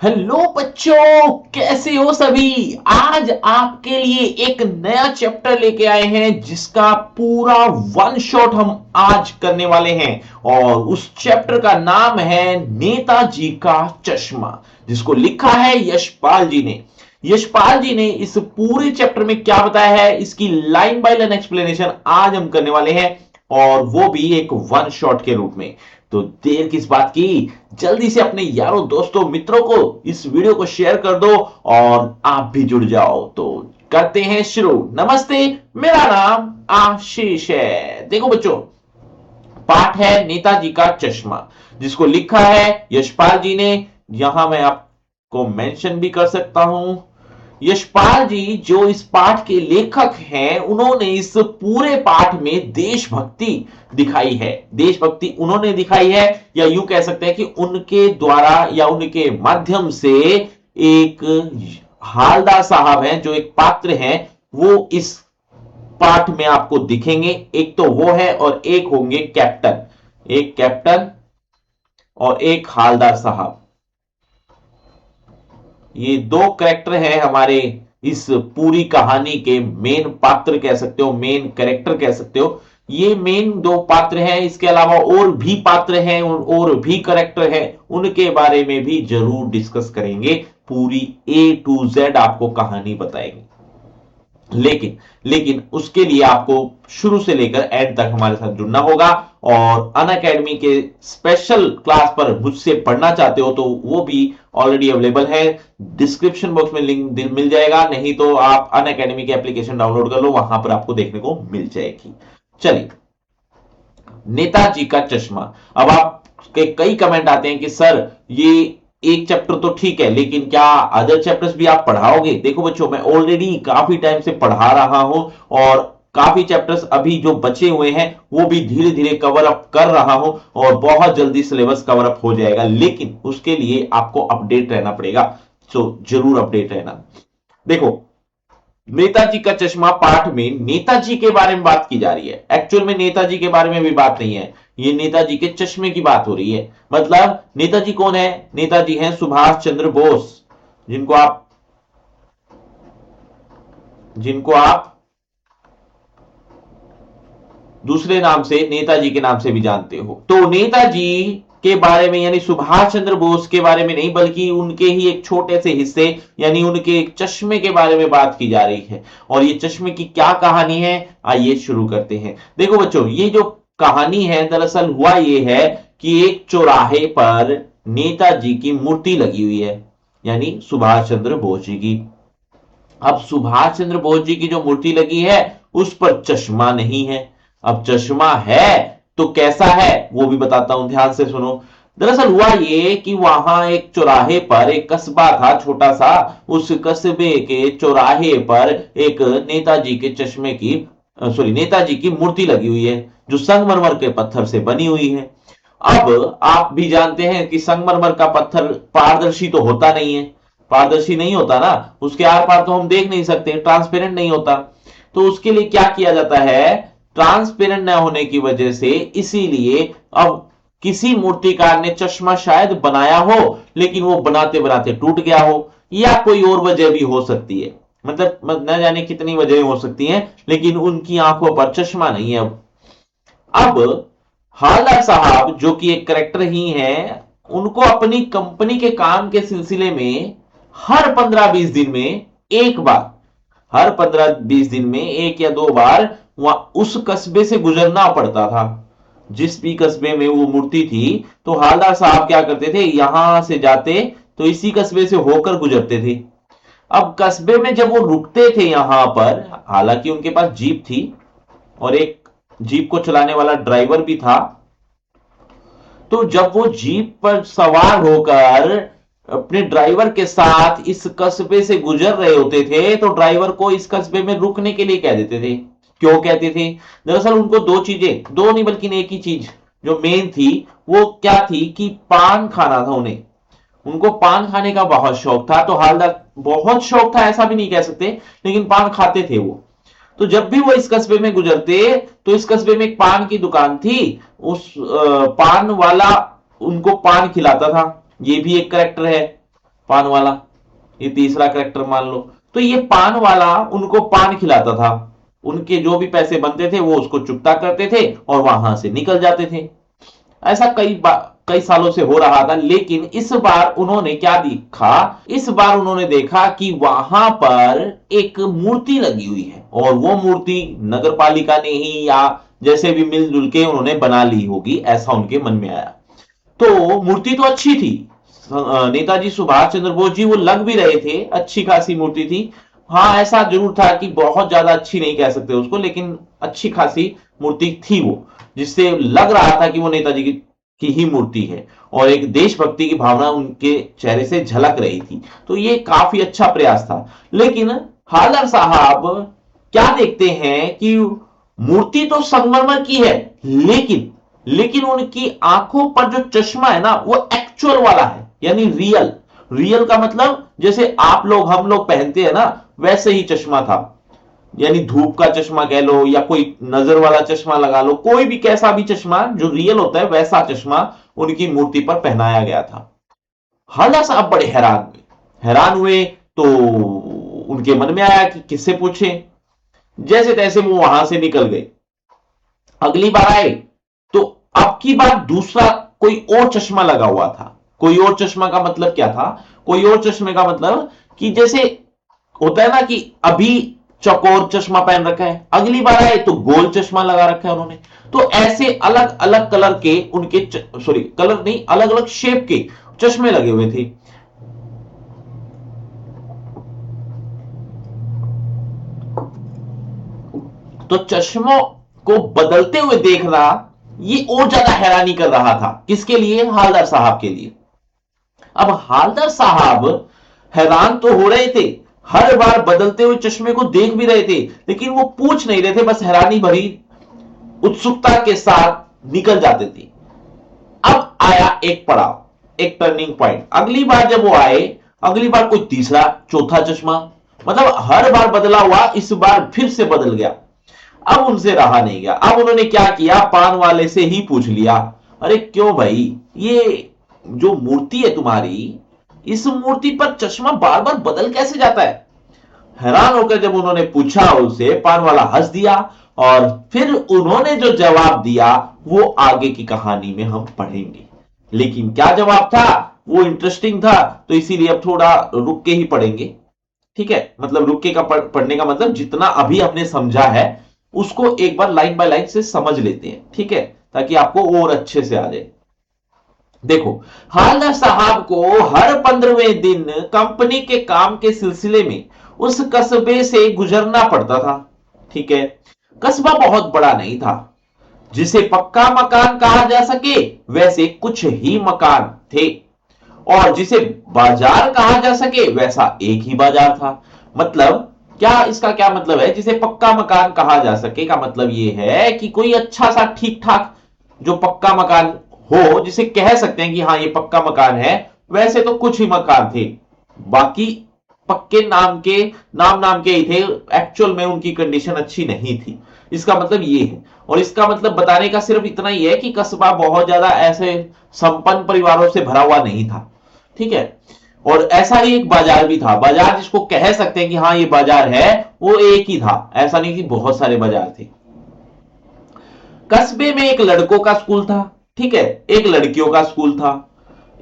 Hello बच्चों, कैसे हो सभी। आज आपके लिए एक नया चैप्टर लेके आए हैं जिसका पूरा वन शॉट हम आज करने वाले हैं। और उस चैप्टर का नाम है नेताजी का चश्मा, जिसको लिखा है यशपाल जी ने। यशपाल जी ने इस पूरे चैप्टर में क्या बताया है, इसकी लाइन बाय लाइन एक्सप्लेनेशन आज हम करने वाले हैं, और वो भी एक वन शॉट के रूप में। तो देर किस बात की, जल्दी से अपने यारों दोस्तों मित्रों को इस वीडियो को शेयर कर दो और आप भी जुड़ जाओ। तो करते हैं शुरू। नमस्ते, मेरा नाम आशीष है। देखो बच्चों, पाठ है नेताजी का चश्मा, जिसको लिखा है यशपाल जी ने। यहां मैं आपको मेंशन भी कर सकता हूं। यशपाल जी जो इस पाठ के लेखक हैं, उन्होंने इस पूरे पाठ में देशभक्ति दिखाई है। देशभक्ति उन्होंने दिखाई है, या यूं कह सकते हैं कि उनके द्वारा या उनके माध्यम से एक हालदार साहब हैं, जो एक पात्र हैं, वो इस पाठ में आपको दिखेंगे। एक तो वो है और एक होंगे कैप्टन। एक कैप्टन और एक हालदार साहब, ये दो कैरेक्टर हैं हमारे इस पूरी कहानी के। मेन पात्र कह सकते हो, मेन कैरेक्टर कह सकते हो। ये मेन दो पात्र हैं। इसके अलावा और भी पात्र हैं और भी कैरेक्टर हैं, उनके बारे में भी जरूर डिस्कस करेंगे। पूरी A to Z आपको कहानी बताएंगे। लेकिन लेकिन उसके लिए आपको शुरू से लेकर एंड तक हमारे साथ जुड़ना होगा। और अनअकैडमी के स्पेशल क्लास पर मुझसे पढ़ना चाहते हो तो वो भी ऑलरेडी अवेलेबल है। डिस्क्रिप्शन बॉक्स में लिंक मिल जाएगा, नहीं तो आप अनअकैडमी की एप्लीकेशन डाउनलोड कर लो, वहां पर आपको देखने को मिल जाएगी। चलिए, नेताजी का चश्मा। अब आपके कई कमेंट आते हैं कि सर ये एक चैप्टर तो ठीक है, लेकिन क्या अदर चैप्टर्स भी आप पढ़ाओगे। देखो बच्चों, मैं ऑलरेडी काफी टाइम से पढ़ा रहा हूं, और काफी चैप्टर्स अभी जो बचे हुए हैं वो भी धीरे धीरे कवर अप कर रहा हूं, और बहुत जल्दी सिलेबस कवर अप हो जाएगा। लेकिन उसके लिए आपको अपडेट रहना पड़ेगा, तो जरूर अपडेट रहना। देखो, नेताजी का चश्मा पाठ में नेताजी के बारे में बात की जा रही है। एक्चुअल में नेताजी के बारे में भी बात नहीं है, ये नेताजी के चश्मे की बात हो रही है। मतलब नेताजी कौन है? नेताजी हैं सुभाष चंद्र बोस, जिनको आप दूसरे नाम से नेताजी के नाम से भी जानते हो। तो नेताजी के बारे में, यानी सुभाष चंद्र बोस के बारे में नहीं, बल्कि उनके ही एक छोटे से हिस्से यानी उनके एक चश्मे के बारे में बात की जा रही है। और ये चश्मे की क्या कहानी है, आइए शुरू करते हैं। देखो बच्चों, ये जो कहानी है, दरअसल हुआ ये है कि एक चौराहे पर नेताजी की मूर्ति लगी हुई है, यानी सुभाष चंद्र बोस जी की। अब सुभाष चंद्र बोस जी की जो मूर्ति लगी है, उस पर चश्मा नहीं है। अब चश्मा है तो कैसा है वो भी बताता हूं, ध्यान से सुनो। दरअसल हुआ ये कि वहां एक चौराहे पर एक कस्बा था छोटा सा। उस कस्बे के चौराहे पर एक नेताजी के चश्मे की नेताजी की मूर्ति लगी हुई है, जो संगमरमर के पत्थर से बनी हुई है। अब आप भी जानते हैं कि संगमरमर का पत्थर पारदर्शी तो होता नहीं है। पारदर्शी नहीं होता ना, उसके आर पार तो हम देख नहीं सकते, ट्रांसपेरेंट नहीं होता। तो उसके लिए क्या किया जाता है, ट्रांसपेरेंट न होने की वजह से, इसीलिए अब किसी मूर्तिकार ने चश्मा शायद बनाया हो, लेकिन वो बनाते बनाते टूट गया हो, या कोई और वजह भी हो सकती है। मतलब न जाने कितनी वजह हो सकती हैं, लेकिन उनकी आंखों पर चश्मा नहीं है। अब हालदार साहब, जो कि एक करेक्टर ही हैं, उनको अपनी कंपनी के काम के सिलसिले में हर 15-20 दिन में एक बार, हर 15-20 दिन में एक या दो बार वहां उस कस्बे से गुजरना पड़ता था। जिस भी कस्बे में वो मूर्ति थी, तो हालदार साहब क्या करते थे, यहां से जाते तो इसी कस्बे से होकर गुजरते थे। अब कस्बे में जब वो रुकते थे यहां पर, हालांकि उनके पास जीप थी और एक जीप को चलाने वाला ड्राइवर भी था, तो जब वो जीप पर सवार होकर अपने ड्राइवर के साथ इस कस्बे से गुजर रहे होते थे, तो ड्राइवर को इस कस्बे में रुकने के लिए कह देते थे। क्यों कहते थे? दरअसल उनको दो चीजें, दो नहीं बल्कि एक ही चीज जो मेन थी, वो क्या थी कि पान खाना था उन्हें। उनको पान खाने का बहुत शौक था। तो हालदार, बहुत शौक था ऐसा भी नहीं कह सकते, लेकिन पान खाते थे वो। तो जब भी वो इस कस्बे में गुजरते, तो इस कस्बे में एक पान की दुकान थी, उस पान वाला उनको पान खिलाता था। ये भी एक करेक्टर है। पान वाला, ये तीसरा करेक्टर मान लो। तो ये पान वाला उनको पान खिलाता था, उनके जो भी पैसे बनते थे वो उसको चुकता करते थे और वहां से निकल जाते थे। ऐसा कई सालों से हो रहा था। लेकिन इस बार उन्होंने क्या देखा, इस बार उन्होंने देखा कि वहां पर एक मूर्ति लगी हुई है, और वो मूर्ति नगर पालिका ने ही या जैसे भी मिलजुल के उन्होंने बना ली होगी, ऐसा उनके मन में आया। तो मूर्ति तो अच्छी थी, नेताजी सुभाष चंद्र बोस जी वो लग भी रहे थे, अच्छी खासी मूर्ति थी। हाँ, ऐसा जरूर था कि बहुत ज्यादा अच्छी नहीं कह सकते उसको, लेकिन अच्छी खासी मूर्ति थी वो, जिससे लग रहा था कि वो नेताजी की ही मूर्ति है, और एक देशभक्ति की भावना उनके चेहरे से झलक रही थी। तो ये काफी अच्छा प्रयास था। लेकिन हालदार साहब क्या देखते हैं कि मूर्ति तो संगमरमर की है, लेकिन उनकी आंखों पर जो चश्मा है ना वो एक्चुअल वाला है, यानी रियल। रियल का मतलब जैसे आप लोग हम लोग पहनते हैं ना, वैसे ही चश्मा था। यानी धूप का चश्मा कह लो या कोई नजर वाला चश्मा लगा लो, कोई भी कैसा भी चश्मा जो रियल होता है वैसा चश्मा उनकी मूर्ति पर पहनाया गया था। हालां साहब बड़े हैरान हुए। तो उनके मन में आया कि किससे पूछें। जैसे तैसे वो वहां से निकल गए। अगली बार आए तो अब की बार दूसरा कोई और चश्मा लगा हुआ था। कोई और चश्मा का मतलब क्या था, कोई और चश्मे का मतलब कि जैसे होता है ना कि अभी चौकोर चश्मा पहन रखा है, अगली बार आए तो गोल चश्मा लगा रखा है उन्होंने। तो ऐसे अलग अलग कलर के उनके सॉरी कलर नहीं, अलग अलग शेप के चश्मे लगे हुए थे। तो चश्मों को बदलते हुए देखना ये और ज्यादा हैरानी कर रहा था। किसके लिए? हालदार साहब के लिए। अब हालदार साहब हैरान तो हो रहे थे, हर बार बदलते हुए चश्मे को देख भी रहे थे, लेकिन वो पूछ नहीं रहे थे, बस हैरानी भरी उत्सुकता के साथ निकल जाते थे। अब आया एक पड़ाव, एक टर्निंग पॉइंट। अगली बार जब वो आए, अगली बार कोई तीसरा चौथा चश्मा, मतलब हर बार बदला हुआ, इस बार फिर से बदल गया। अब उनसे रहा नहीं गया। अब उन्होंने क्या किया, पान वाले से ही पूछ लिया, अरे क्यों भाई, ये जो मूर्ति है तुम्हारी, इस मूर्ति पर चश्मा बार बार बदल कैसे जाता है? हैरान होकर जब उन्होंने पूछा उनसे, पान वाला हंस दिया, और फिर उन्होंने जो जवाब दिया वो आगे की कहानी में हम पढ़ेंगे। लेकिन क्या जवाब था वो इंटरेस्टिंग था, तो इसीलिए अब थोड़ा रुक के ही पढ़ेंगे। ठीक है, मतलब रुक के का पढ़ने का मतलब जितना अभी हमने समझा है उसको एक बार लाइन बाय लाइन से समझ लेते हैं, ठीक है, ताकि आपको और अच्छे से आ जाए। देखो, हालदार साहब को हर 15वें दिन कंपनी के काम के सिलसिले में उस कस्बे से गुजरना पड़ता था। ठीक है, कस्बा बहुत बड़ा नहीं था, जिसे पक्का मकान कहा जा सके वैसे कुछ ही मकान थे, और जिसे बाजार कहा जा सके वैसा एक ही बाजार था। मतलब क्या, इसका क्या मतलब है? जिसे पक्का मकान कहा जा सके का मतलब यह है कि कोई अच्छा सा ठीक ठाक जो पक्का मकान हो, जिसे कह सकते हैं कि हाँ ये पक्का मकान है, वैसे तो कुछ ही मकान थे, बाकी पक्के नाम के ही थे, एक्चुअल में उनकी कंडीशन अच्छी नहीं थी। इसका मतलब ये है, और इसका मतलब बताने का सिर्फ इतना ही है कि कस्बा बहुत ज्यादा ऐसे संपन्न परिवारों से भरा हुआ नहीं था। ठीक है, और ऐसा ही एक बाजार भी था। बाजार जिसको कह सकते हैं कि हाँ ये बाजार है, वो एक ही था, ऐसा नहीं कि बहुत सारे बाजार थे। कस्बे में एक लड़कों का स्कूल था, ठीक है, एक लड़कियों का स्कूल था,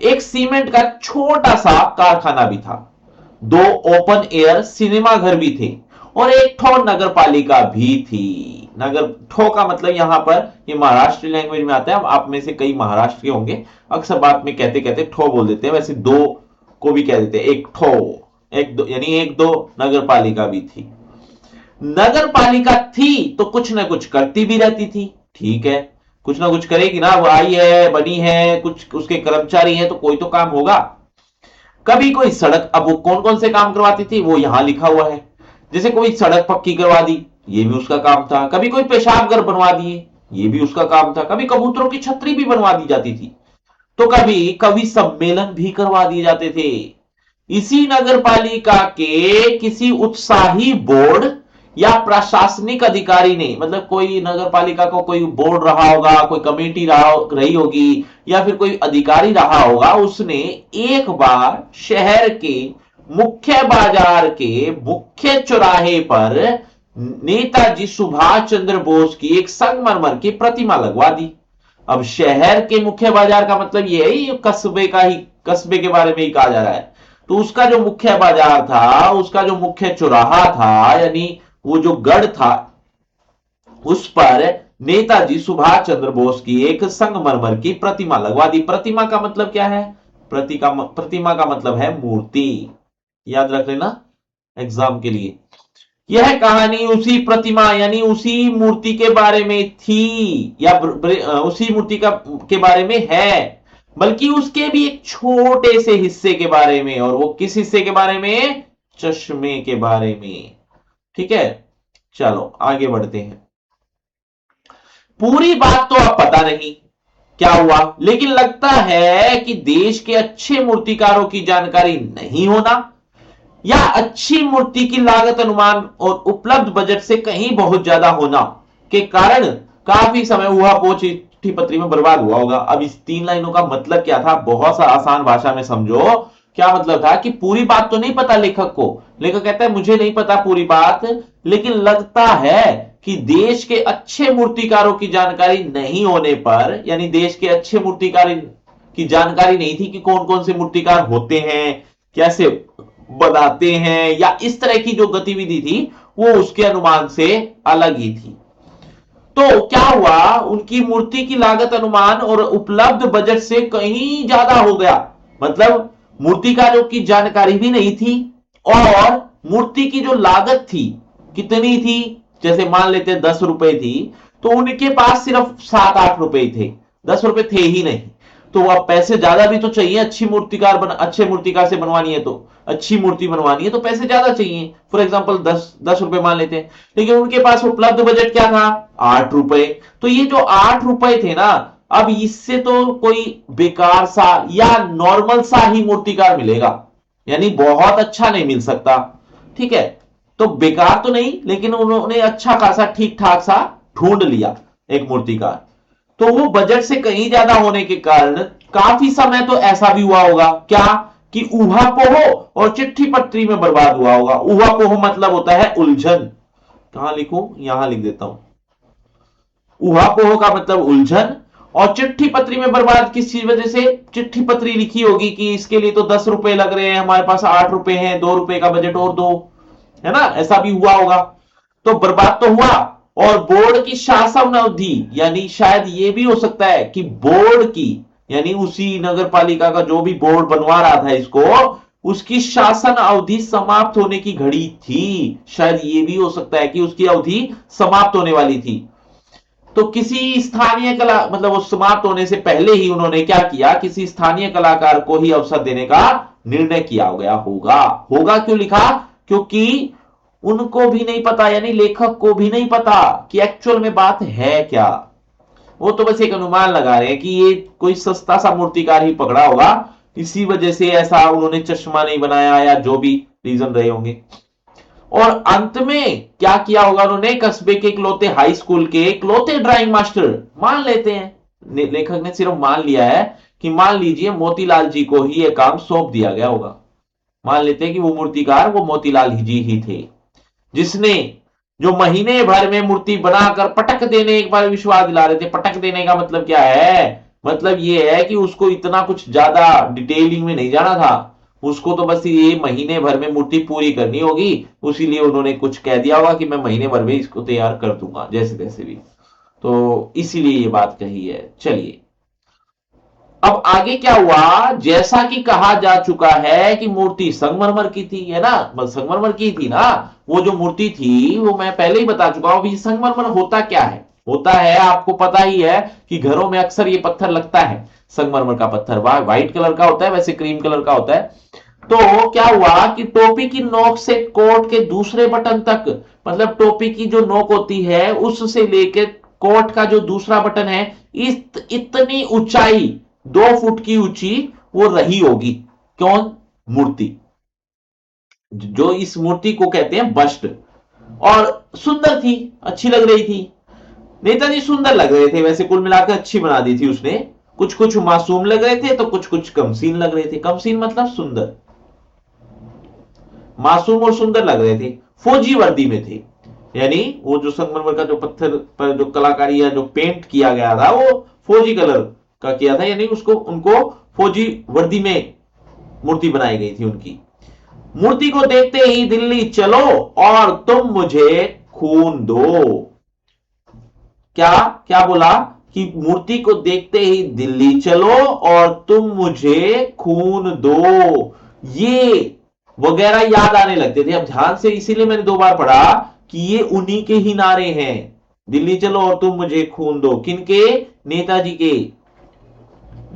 एक सीमेंट का छोटा सा कारखाना भी था, दो ओपन एयर सिनेमा घर भी थे, और एक ठो नगर पालिका भी थी। नगर ठो का मतलब यहां पर ये महाराष्ट्र लैंग्वेज में आता है, आप में से कई महाराष्ट्र के होंगे, अक्सर बात में कहते कहते ठो बोल देते हैं, वैसे दो को भी कह देते हैं, एक ठो, एक दो, यानी एक दो नगर पालिका भी थी। नगर पालिका थी तो कुछ ना कुछ करती भी रहती थी, ठीक है, कुछ ना कुछ करेगी ना, वो आई है, बनी है, कुछ उसके कर्मचारी हैं तो कोई तो काम होगा। कभी कोई सड़क, अब वो कौन कौन से काम करवाती थी वो यहां लिखा हुआ है, जैसे कोई सड़क पक्की करवा दी, ये भी उसका काम था। कभी कोई पेशाब घर बनवा दिए, ये भी उसका काम था। कभी कबूतरों की छतरी भी बनवा दी जाती थी, तो कभी कवि सम्मेलन भी करवा दिए जाते थे। इसी नगर पालिका के किसी उत्साही बोर्ड या प्रशासनिक अधिकारी ने, मतलब कोई नगर पालिका को कोई बोर्ड रहा होगा, कोई कमेटी रही होगी, या फिर कोई अधिकारी रहा होगा, उसने एक बार शहर के मुख्य बाजार के मुख्य चौराहे पर नेताजी सुभाष चंद्र बोस की एक संगमरमर की प्रतिमा लगवा दी। अब शहर के मुख्य बाजार का मतलब ये है, ये कस्बे का ही, कस्बे के बारे में ही कहा जा रहा है। तो उसका जो मुख्य बाजार था, उसका जो मुख्य चौराहा था, यानी वो जो गढ़ था, उस पर नेताजी सुभाष चंद्र बोस की एक संगमरमर की प्रतिमा लगवा दी। प्रतिमा का मतलब क्या है? प्रतिमा का मतलब है मूर्ति। याद रख लेना एग्जाम के लिए। यह कहानी उसी प्रतिमा यानी उसी मूर्ति के बारे में थी, या उसी मूर्ति के बारे में है, बल्कि उसके भी एक छोटे से हिस्से के बारे में। और वो किस हिस्से के बारे में? चश्मे के बारे में। ठीक है, चलो आगे बढ़ते हैं। पूरी बात तो अब पता नहीं क्या हुआ, लेकिन लगता है कि देश के अच्छे मूर्तिकारों की जानकारी नहीं होना, या अच्छी मूर्ति की लागत अनुमान और उपलब्ध बजट से कहीं बहुत ज्यादा होना के कारण काफी समय ऊहापोह चिट्ठी पत्री में बर्बाद हुआ होगा। अब इस 3 लाइनों का मतलब क्या था, बहुत सा आसान भाषा में समझो। क्या मतलब था कि पूरी बात तो नहीं पता लेखक को, लेखक कहता है मुझे नहीं पता पूरी बात, लेकिन लगता है कि देश के अच्छे मूर्तिकारों की जानकारी नहीं होने पर, यानी देश के अच्छे मूर्तिकार की जानकारी नहीं थी कि कौन कौन से मूर्तिकार होते हैं, कैसे बनाते हैं, या इस तरह की जो गतिविधि थी वो उसके अनुमान से अलग ही थी। तो क्या हुआ, उनकी मूर्ति की लागत अनुमान और उपलब्ध बजट से कहीं ज्यादा हो गया। मतलब मूर्तिकारों की जानकारी भी नहीं थी, और मूर्ति की जो लागत थी कितनी थी, जैसे मान लेते 10 रुपए थी, तो उनके पास सिर्फ 7-8 रुपए थे, 10 रुपए थे ही नहीं। तो अब पैसे ज्यादा भी तो चाहिए, अच्छे मूर्तिकार से बनवानी है, तो अच्छी मूर्ति बनवानी है तो पैसे ज्यादा चाहिए। फॉर एग्जाम्पल 10 रुपए मान लेते हैं, लेकिन उनके पास उपलब्ध बजट क्या था? 8 रुपए। तो ये जो 8 रुपए थे ना, अब इससे तो कोई बेकार सा या नॉर्मल सा ही मूर्तिकार मिलेगा, यानी बहुत अच्छा नहीं मिल सकता। ठीक है, तो बेकार तो नहीं, लेकिन उन्होंने अच्छा खासा ठीक ठाक सा ढूंढ लिया एक मूर्तिकार। तो वो बजट से कहीं ज्यादा होने के कारण काफी समय तो ऐसा भी हुआ होगा क्या, कि ऊहापोह और चिट्ठी पत्री में बर्बाद हुआ होगा। ऊहापोह मतलब होता है उलझन। कहां लिखूं? यहां लिख देता हूं। ऊहापोह का मतलब उलझन, और चिट्ठी पत्री में बर्बाद किस चीज वजह से? चिट्ठी पत्री लिखी होगी कि इसके लिए तो 10 रुपए लग रहे हैं, हमारे पास 8 रुपए हैं, 2 रुपए का बजट और दो, है ना, ऐसा भी हुआ होगा। तो बर्बाद तो हुआ। और बोर्ड की शासन अवधि, यानी शायद ये भी हो सकता है कि बोर्ड की, यानी उसी नगर पालिका का जो भी बोर्ड बनवा रहा था इसको, उसकी शासन अवधि समाप्त होने की घड़ी थी। शायद ये भी हो सकता है कि उसकी अवधि समाप्त होने वाली थी। तो किसी स्थानीय कला, मतलब वो समाप्त होने से पहले ही उन्होंने क्या किया, किसी स्थानीय कलाकार को ही अवसर देने का निर्णय किया गया होगा। होगा क्यों लिखा? क्योंकि उनको भी नहीं पता, यानी लेखक को भी नहीं पता कि एक्चुअल में बात है क्या। वो तो बस एक अनुमान लगा रहे हैं कि ये कोई सस्ता सा मूर्तिकार ही पकड़ा होगा, इसी वजह से ऐसा उन्होंने चश्मा नहीं बनाया, या जो भी रीजन रहे होंगे। और अंत में क्या किया होगा उन्होंने, कस्बे के इकलौते हाई स्कूल के इकलौते ड्राइंग मास्टर, मान लेते हैं लेखक ने सिर्फ मान लिया है कि मान लीजिए मोतीलाल जी को ही यह काम सौंप दिया गया होगा। मान लेते हैं कि वो मूर्तिकार वो मोतीलाल जी ही थे, जिसने जो महीने भर में मूर्ति बनाकर पटक देने, एक बार विश्वास दिला रहे थे। पटक देने का मतलब क्या है? मतलब ये है कि उसको इतना कुछ ज्यादा डिटेलिंग में नहीं जाना था, उसको तो बस ये महीने भर में मूर्ति पूरी करनी होगी, उसीलिए उन्होंने कुछ कह दिया होगा कि मैं महीने भर में इसको तैयार कर दूंगा जैसे तैसे भी। तो इसीलिए ये बात कही है। चलिए, अब आगे क्या हुआ, जैसा कि कहा जा चुका है कि मूर्ति संगमरमर की थी, है ना, संगमरमर की थी ना, वो जो मूर्ति थी वो मैं पहले ही बता चुका हूं। अभी संगमरमर होता क्या है? होता है, आपको पता ही है कि घरों में अक्सर ये पत्थर लगता है, संगमरमर का पत्थर व्हाइट कलर का होता है, वैसे क्रीम कलर का होता है। तो क्या हुआ कि टोपी की नोक से कोट के दूसरे बटन तक, मतलब टोपी की जो नोक होती है उससे लेकर कोट का जो दूसरा बटन है, इतनी ऊंचाई, 2 फुट की ऊंची वो रही होगी। कौन? मूर्ति। जो इस मूर्ति को कहते हैं बस्ट। और सुंदर थी, अच्छी लग रही थी। नेताजी सुंदर लग रहे थे, वैसे कुल मिलाकर अच्छी बना दी थी उसने। कुछ कुछ मासूम लग रहे थे तो कुछ कुछ कमसीन लग रहे थे। कमसीन मतलब सुंदर, मासूम और सुंदर लग रहे थे। फौजी वर्दी में थे, यानी वो जो संगमरमर का जो पत्थर पर जो कलाकारी या जो पेंट किया गया था वो फौजी कलर का किया था, यानी उसको उनको फौजी वर्दी में मूर्ति बनाई गई थी उनकी। मूर्ति को देखते ही दिल्ली चलो और तुम मुझे खून दो। क्या क्या बोला कि मूर्ति को देखते ही दिल्ली चलो और तुम मुझे खून दो, ये वगैरह याद आने लगते थे। अब ध्यान से, इसीलिए मैंने 2 बार पढ़ा कि ये उन्हीं के ही नारे हैं। दिल्ली चलो और तुम मुझे खून दो, किनके? नेताजी के।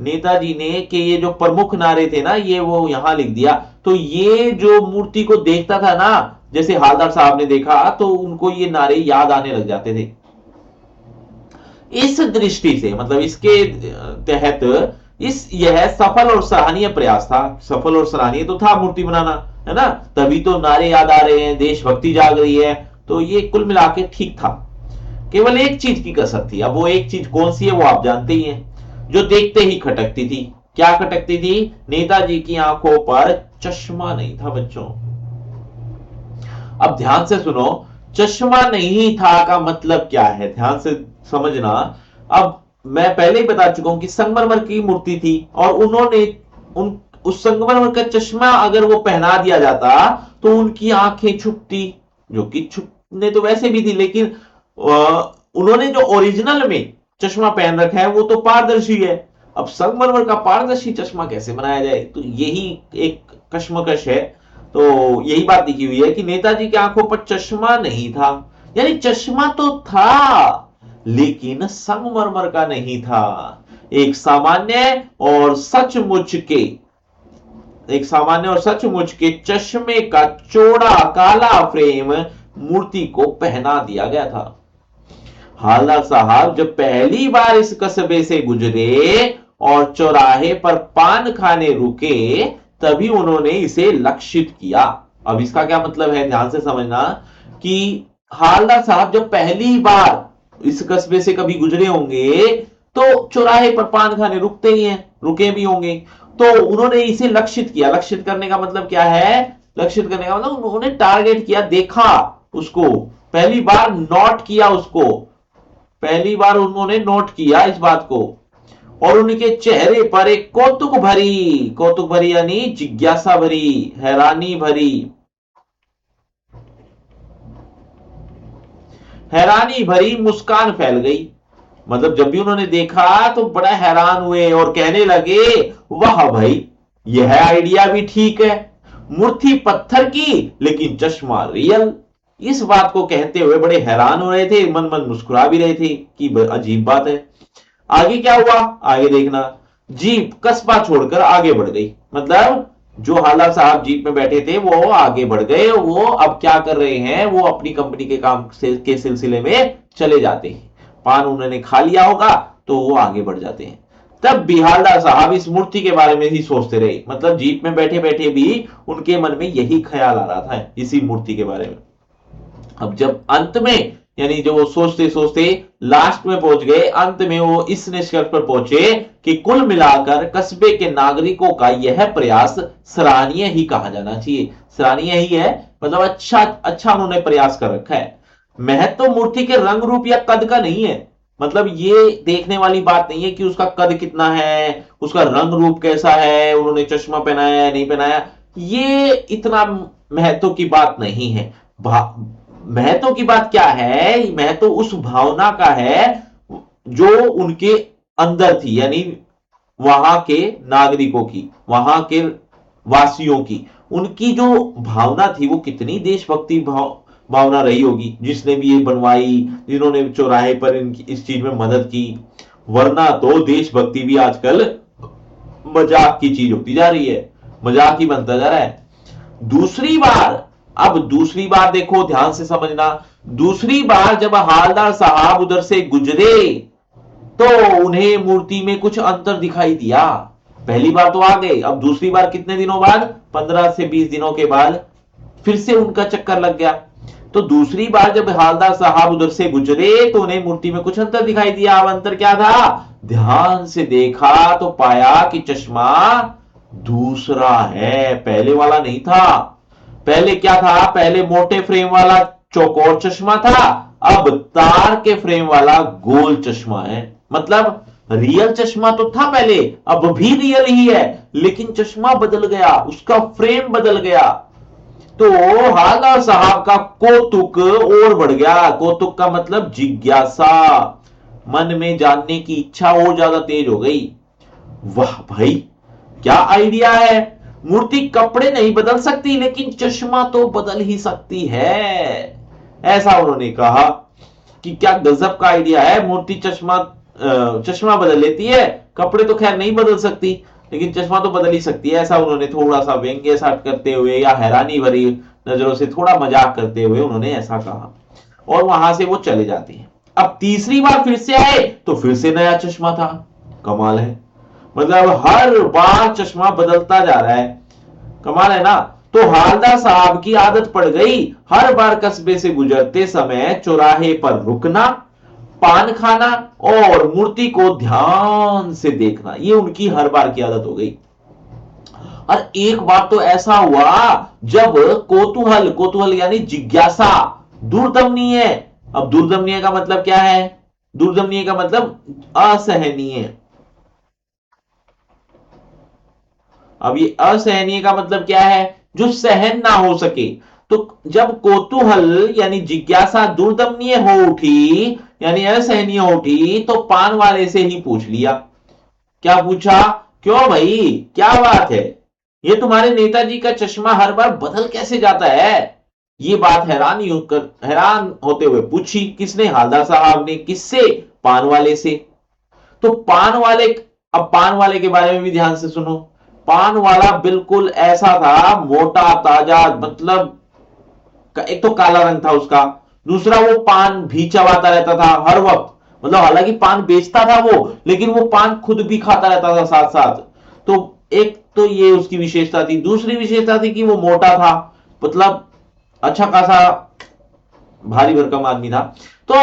नेताजी ने के ये जो प्रमुख नारे थे ना, ये वो यहां लिख दिया। तो ये जो मूर्ति को देखता था ना, जैसे हालदार साहब ने देखा, तो उनको ये नारे याद आने लग जाते थे। इस दृष्टि से मतलब इसके तहत यह सफल और सराहनीय प्रयास था। सफल और सराहनीय तो था मूर्ति बनाना, है ना, तभी तो नारे याद आ रहे हैं, देशभक्ति जाग रही है। तो ये कुल मिला के ठीक था। केवल एक चीज की कसर थी। अब वो एक चीज कौन सी है वो आप जानते ही हैं, जो देखते ही खटकती थी। क्या खटकती थी? नेताजी की आंखों पर चश्मा नहीं था बच्चों। अब ध्यान से सुनो, चश्मा नहीं था का मतलब क्या है, ध्यान से समझना। अब मैं पहले ही बता चुका हूं कि संगमरमर की मूर्ति थी और उन्होंने उस संगमरमर का चश्मा अगर वो पहना दिया जाता तो उनकी आंखें छुपती, जो कि छुपने तो वैसे भी थी, लेकिन उन्होंने जो ओरिजिनल में चश्मा पहन रखा है वो तो पारदर्शी है। अब संगमरमर का पारदर्शी चश्मा कैसे बनाया जाए, तो यही एक कश्मकश है। तो यही बात लिखी हुई है कि नेताजी की आंखों पर चश्मा नहीं था, यानी चश्मा तो था लेकिन संगमरमर का नहीं था। एक सामान्य और सचमुच के एक सामान्य और सचमुच के चश्मे का चौड़ा काला फ्रेम मूर्ति को पहना दिया गया था। हालदार साहब जब पहली बार इस कस्बे से गुजरे और चौराहे पर पान खाने रुके, तभी उन्होंने इसे लक्षित किया। अब इसका क्या मतलब है, ध्यान से समझना कि हालदार साहब जब पहली बार इस कस्बे से कभी गुजरे होंगे तो चौराहे पर पान खाने रुकते ही हैं, रुके भी होंगे, तो उन्होंने इसे लक्षित किया। लक्षित करने का मतलब क्या है? लक्षित करने का मतलब उन्होंने टारगेट किया, देखा उसको, पहली बार नोट किया उसको, पहली बार उन्होंने नोट किया इस बात को। और उनके चेहरे पर एक कौतुक भरी यानी जिज्ञासा भरी, हैरानी भरी मुस्कान फैल गई। मतलब जब भी उन्होंने देखा तो बड़ा हैरान हुए और कहने लगे, वाह भाई, यह आइडिया भी ठीक है, मूर्ति पत्थर की लेकिन चश्मा रियल। इस बात को कहते हुए बड़े हैरान हो रहे थे, मन मन मुस्कुरा भी रहे थे कि अजीब बात है। आगे क्या हुआ, आगे देखना। जीप कस्बा छोड़कर आगे बढ़ गई। मतलब जो हाला साहब जीप में बैठे थे वो आगे बढ़ गए। वो अब क्या कर रहे हैं, वो अपनी कंपनी के काम के सिलसिले में चले जाते हैं। पान उन्होंने खा लिया होगा तो वो आगे बढ़ जाते हैं। तब भी हालदार साहब इस मूर्ति के बारे में ही सोचते रहे। मतलब जीप में बैठे बैठे भी उनके मन में यही ख्याल आ रहा था, इसी मूर्ति के बारे में। अब जब अंत में, यानी जो वो सोचते सोचते लास्ट में पहुंच गए, अंत में वो इस निष्कर्ष पर पहुंचे कि कुल मिलाकर कस्बे के नागरिकों का यह प्रयास सराहनीय ही कहा जाना चाहिए। सराहनीय ही है, मतलब अच्छा अच्छा उन्होंने प्रयास कर रखा है। महत्व तो मूर्ति के रंग रूप या कद का नहीं है। मतलब ये देखने वाली बात नहीं है कि उसका कद कितना है, उसका रंग रूप कैसा है, उन्होंने चश्मा पहनाया है नहीं पहनाया, ये इतना महत्व की बात नहीं है। महत्व की बात क्या है, महत्व उस भावना का है जो उनके अंदर थी, यानी वहां के नागरिकों की, वहां के वासियों की, उनकी जो भावना थी वो कितनी देशभक्ति भावना रही होगी, जिसने भी ये बनवाई, जिन्होंने चौराहे पर इस चीज में मदद की। वरना तो देशभक्ति भी आजकल मजाक की चीज होती जा रही है, मजाक ही बनता जा रहा है। दूसरी बार, अब दूसरी बार देखो, ध्यान से समझना। दूसरी बार जब हालदार साहब उधर से गुजरे तो उन्हें मूर्ति में कुछ अंतर दिखाई दिया। पहली बार तो आ गए, अब दूसरी बार कितने दिनों बाद, 15 से 20 दिनों के बाद फिर से उनका चक्कर लग गया। तो दूसरी बार जब हवलदार साहब उधर से गुजरे तो उन्हें मूर्ति में कुछ अंतर दिखाई दिया। अब अंतर क्या था? ध्यान से देखा तो पाया कि चश्मा दूसरा है, पहले वाला नहीं था। पहले क्या था? पहले मोटे फ्रेम वाला चौकोर चश्मा था, अब तार के फ्रेम वाला गोल चश्मा है। मतलब रियल चश्मा तो था पहले, अब भी रियल ही है, लेकिन चश्मा बदल गया, उसका फ्रेम बदल गया। तो हवलदार साहब का कौतुक और बढ़ गया। कौतुक का मतलब जिज्ञासा, मन में जानने की इच्छा और ज्यादा तेज हो गई। वाह भाई, क्या आइडिया है! मूर्ति कपड़े नहीं बदल सकती, लेकिन चश्मा तो बदल ही सकती है। ऐसा उन्होंने कहा कि क्या गजब का आइडिया है। मूर्ति चश्मा बदल लेती है, कपड़े तो खैर नहीं बदल सकती, लेकिन चश्मा तो बदल ही सकती है। ऐसा उन्होंने थोड़ा सा व्यंग्य सा करते हुए या हैरानी भरी नजरों से थोड़ा मजाक करते हुए उन्होंने ऐसा कहा, और वहां से वो चले जाते हैं। अब तीसरी बार फिर से आए तो फिर से नया चश्मा था। कमाल है, मतलब हर बार चश्मा बदलता जा रहा है। कमाल है ना। तो हवलदार साहब की आदत पड़ गई हर बार कस्बे से गुजरते समय चौराहे पर रुकना, पान खाना और मूर्ति को ध्यान से देखना। ये उनकी हर बार की आदत हो गई। और एक बार तो ऐसा हुआ जब कौतूहल यानी जिज्ञासा दूरदमनीय। अब दूरदमनीय का मतलब क्या है? दूरदमनीय का मतलब असहनीय। अब ये असहनीय का मतलब क्या है? जो सहन ना हो सके। तो जब कौतूहल यानी जिज्ञासा दूरदमनीय हो उठी यानी असहनीय हो उठी, तो पान वाले से ही पूछ लिया। क्या पूछा? क्यों भाई, क्या बात है? ये तुम्हारे नेताजी का चश्मा हर बार बदल कैसे जाता है? ये बात हैरान होते हुए पूछी। किसने? हवलदार साहब ने। किससे? पान वाले से। तो पान वाले, अब पान वाले के बारे में भी ध्यान से सुनो। पान वाला बिल्कुल ऐसा था, मोटा ताजा, मतलब एक तो काला रंग था उसका, दूसरा वो पान भी चबाता रहता था हर वक्त। मतलब हालांकि पान बेचता था वो, लेकिन वो पान खुद भी खाता रहता था साथ साथ। तो एक तो ये उसकी विशेषता थी। दूसरी विशेषता थी कि वो मोटा था, मतलब अच्छा खासा भारी भरकम आदमी था। तो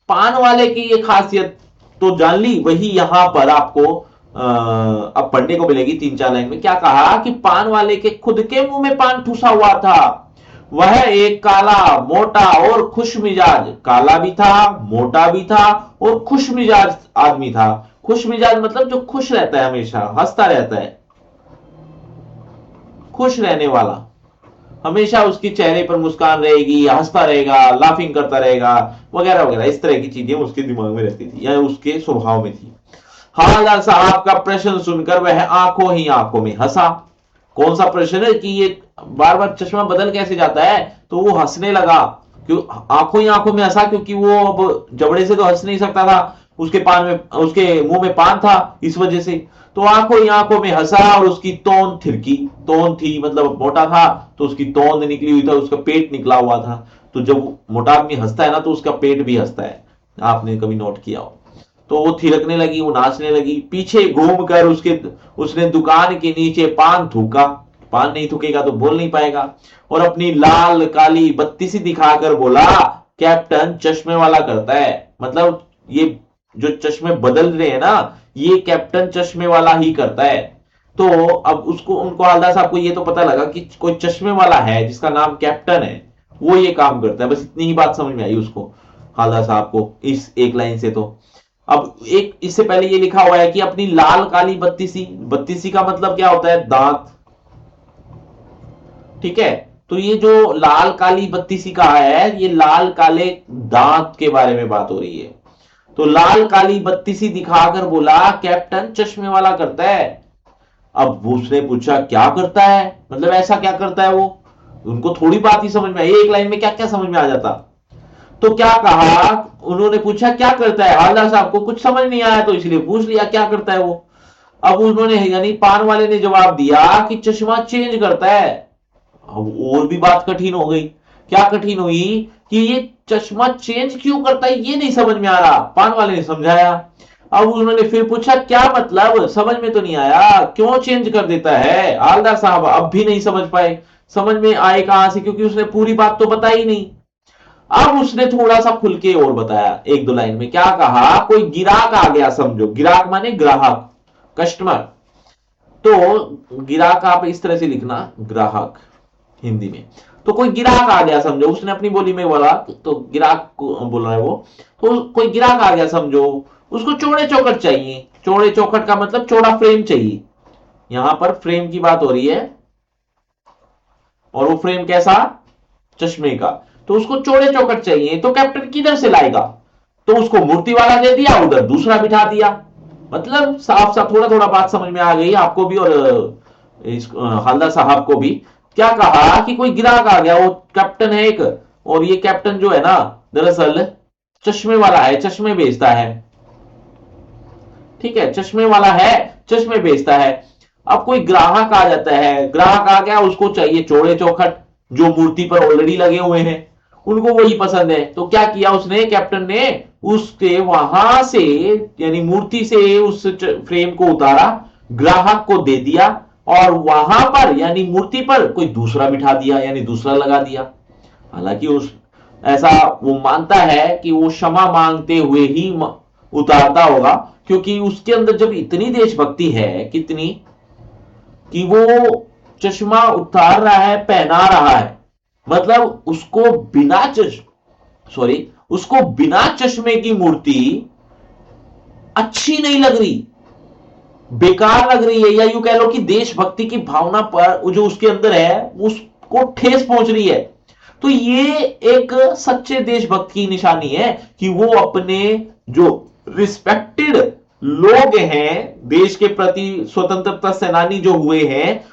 पान वाले की ये खासियत तो जान ली, वही यहां पर आपको अब पढ़ने को मिलेगी 3-4 लाइन में। क्या कहा कि पान वाले के खुद के मुंह में पान ठुसा हुआ था। वह एक काला, मोटा और खुश मिजाज, काला भी था, मोटा भी था और खुश मिजाज आदमी था। खुश मिजाज मतलब जो खुश रहता है, हमेशा हंसता रहता है, खुश रहने वाला, हमेशा उसके चेहरे पर मुस्कान रहेगी, हंसता रहेगा, लाफिंग करता रहेगा, वगैरह वगैरह। इस तरह की चीजें उसके दिमाग में रहती थी या उसके स्वभाव में थी। हवलदार साहब का प्रश्न सुनकर वह आंखों ही आंखों में हंसा। कौन सा प्रश्न है कि ये बार बार चश्मा बदल कैसे जाता है? तो वो हंसने लगा। क्यों आंखों ही आंखों में हंसा? क्योंकि वो अब जबड़े से तो हंस नहीं सकता था, उसके पान में, उसके मुंह में पान था, इस वजह से। तो आंखों ही आंखों में हंसा और उसकी तोंद थिरकी। तोंद थी मतलब मोटा था तो उसकी तोंद निकली हुई था, उसका पेट निकला हुआ था। तो जब मोटा आदमी हंसता है ना, तो उसका पेट भी हंसता है, आपने कभी नोट किया हो। तो वो थिरकने लगी, वो नाचने लगी। पीछे घूमकर उसने दुकान के नीचे पान थूका। पान नहीं थूकेगा तो बोल नहीं पाएगा। और अपनी लाल काली बत्ती सी दिखाकर बोला, कैप्टन चश्मे वाला करता है। मतलब ये जो चश्मे बदल रहे हैं ना, ये कैप्टन चश्मे वाला ही करता है। तो अब उनको हवलदार साहब को ये तो पता लगा कि कोई चश्मे वाला है जिसका नाम कैप्टन है, वो ये काम करता है। बस इतनी ही बात समझ में आई उसको, हवलदार साहब को, इस एक लाइन से। तो अब एक इससे पहले ये लिखा हुआ है कि अपनी लाल काली बत्तीसी। बत्तीसी का मतलब क्या होता है? दांत। ठीक है, तो ये जो लाल काली बत्तीसी का है, ये लाल काले दांत के बारे में बात हो रही है। तो लाल काली बत्तीसी दिखाकर बोला, कैप्टन चश्मे वाला करता है। अब उसने पूछा क्या करता है, मतलब ऐसा क्या करता है वो? उनको थोड़ी बात ही समझ में आई, एक लाइन में क्या क्या समझ में आ जाता। तो क्या कहा, उन्होंने पूछा क्या करता है। हवलदार साहब को कुछ समझ नहीं आया तो इसलिए पूछ लिया क्या करता है वो। अब उन्होंने यानी पान वाले ने जवाब दिया कि चश्मा चेंज करता है। अब और भी बात कठिन हो गई। क्या कठिन हुई? कि ये चश्मा चेंज क्यों करता है, ये नहीं समझ में आ रहा। पान वाले ने समझाया। अब उन्होंने फिर पूछा क्या मतलब, समझ में तो नहीं आया, क्यों चेंज कर देता है? हवलदार साहब अब भी नहीं समझ पाए। समझ में आए कहां से, क्योंकि उसने पूरी बात तो बताई नहीं। अब उसने थोड़ा सा खुल के और बताया एक दो लाइन में, क्या कहा, कोई गिराक आ गया समझो, गिराक माने ग्राहक, कस्टमर। तो गिराक आप इस तरह से लिखना, ग्राहक हिंदी में। तो कोई गिराक आ गया समझो, उसने अपनी बोली में बोला, तो गिराक को बोल रहा है वो। तो कोई गिराक आ गया समझो, उसको चौड़े चौखट चाहिए। चौड़े चौखट का मतलब चौड़ा फ्रेम चाहिए, यहां पर फ्रेम की बात हो रही है। और वो फ्रेम कैसा, चश्मे का। तो उसको चौड़े चौखट चाहिए, तो कैप्टन किधर से लाएगा? तो उसको मूर्ति वाला दे दिया, उधर दूसरा बिठा दिया। मतलब साफ साफ थोड़ा थोड़ा बात समझ में आ गई आपको भी, और हल्दर साहब को भी। क्या कहा कि कोई ग्राहक आ गया, वो कैप्टन है एक, और ये कैप्टन जो है ना, दरअसल चश्मे वाला है, चश्मे बेचता है। ठीक है, चश्मे वाला है, चश्मे बेचता है। अब कोई ग्राहक आ जाता है, ग्राहक आ गया, उसको चाहिए चौड़े चौखट, जो मूर्ति पर ऑलरेडी लगे हुए हैं, उनको वही पसंद है। तो क्या किया उसने, कैप्टन ने उसके वहां से, यानी मूर्ति से उस फ्रेम को उतारा, ग्राहक को दे दिया, और वहां पर यानी मूर्ति पर कोई दूसरा बिठा दिया, यानी दूसरा लगा दिया। हालांकि उस ऐसा वो मानता है कि वो क्षमा मांगते हुए ही उतारता होगा, क्योंकि उसके अंदर जब इतनी देशभक्ति है, कितनी, कि वो चश्मा उतार रहा है, पहना रहा है, मतलब उसको बिना सॉरी, उसको बिना चश्मे की मूर्ति अच्छी नहीं लग रही, बेकार लग रही है, या यूं कह लो कि देशभक्ति की भावना पर जो उसके अंदर है उसको ठेस पहुंच रही है। तो ये एक सच्चे देशभक्त की निशानी है कि वो अपने जो रिस्पेक्टेड लोग हैं देश के प्रति, स्वतंत्रता सेनानी जो हुए हैं,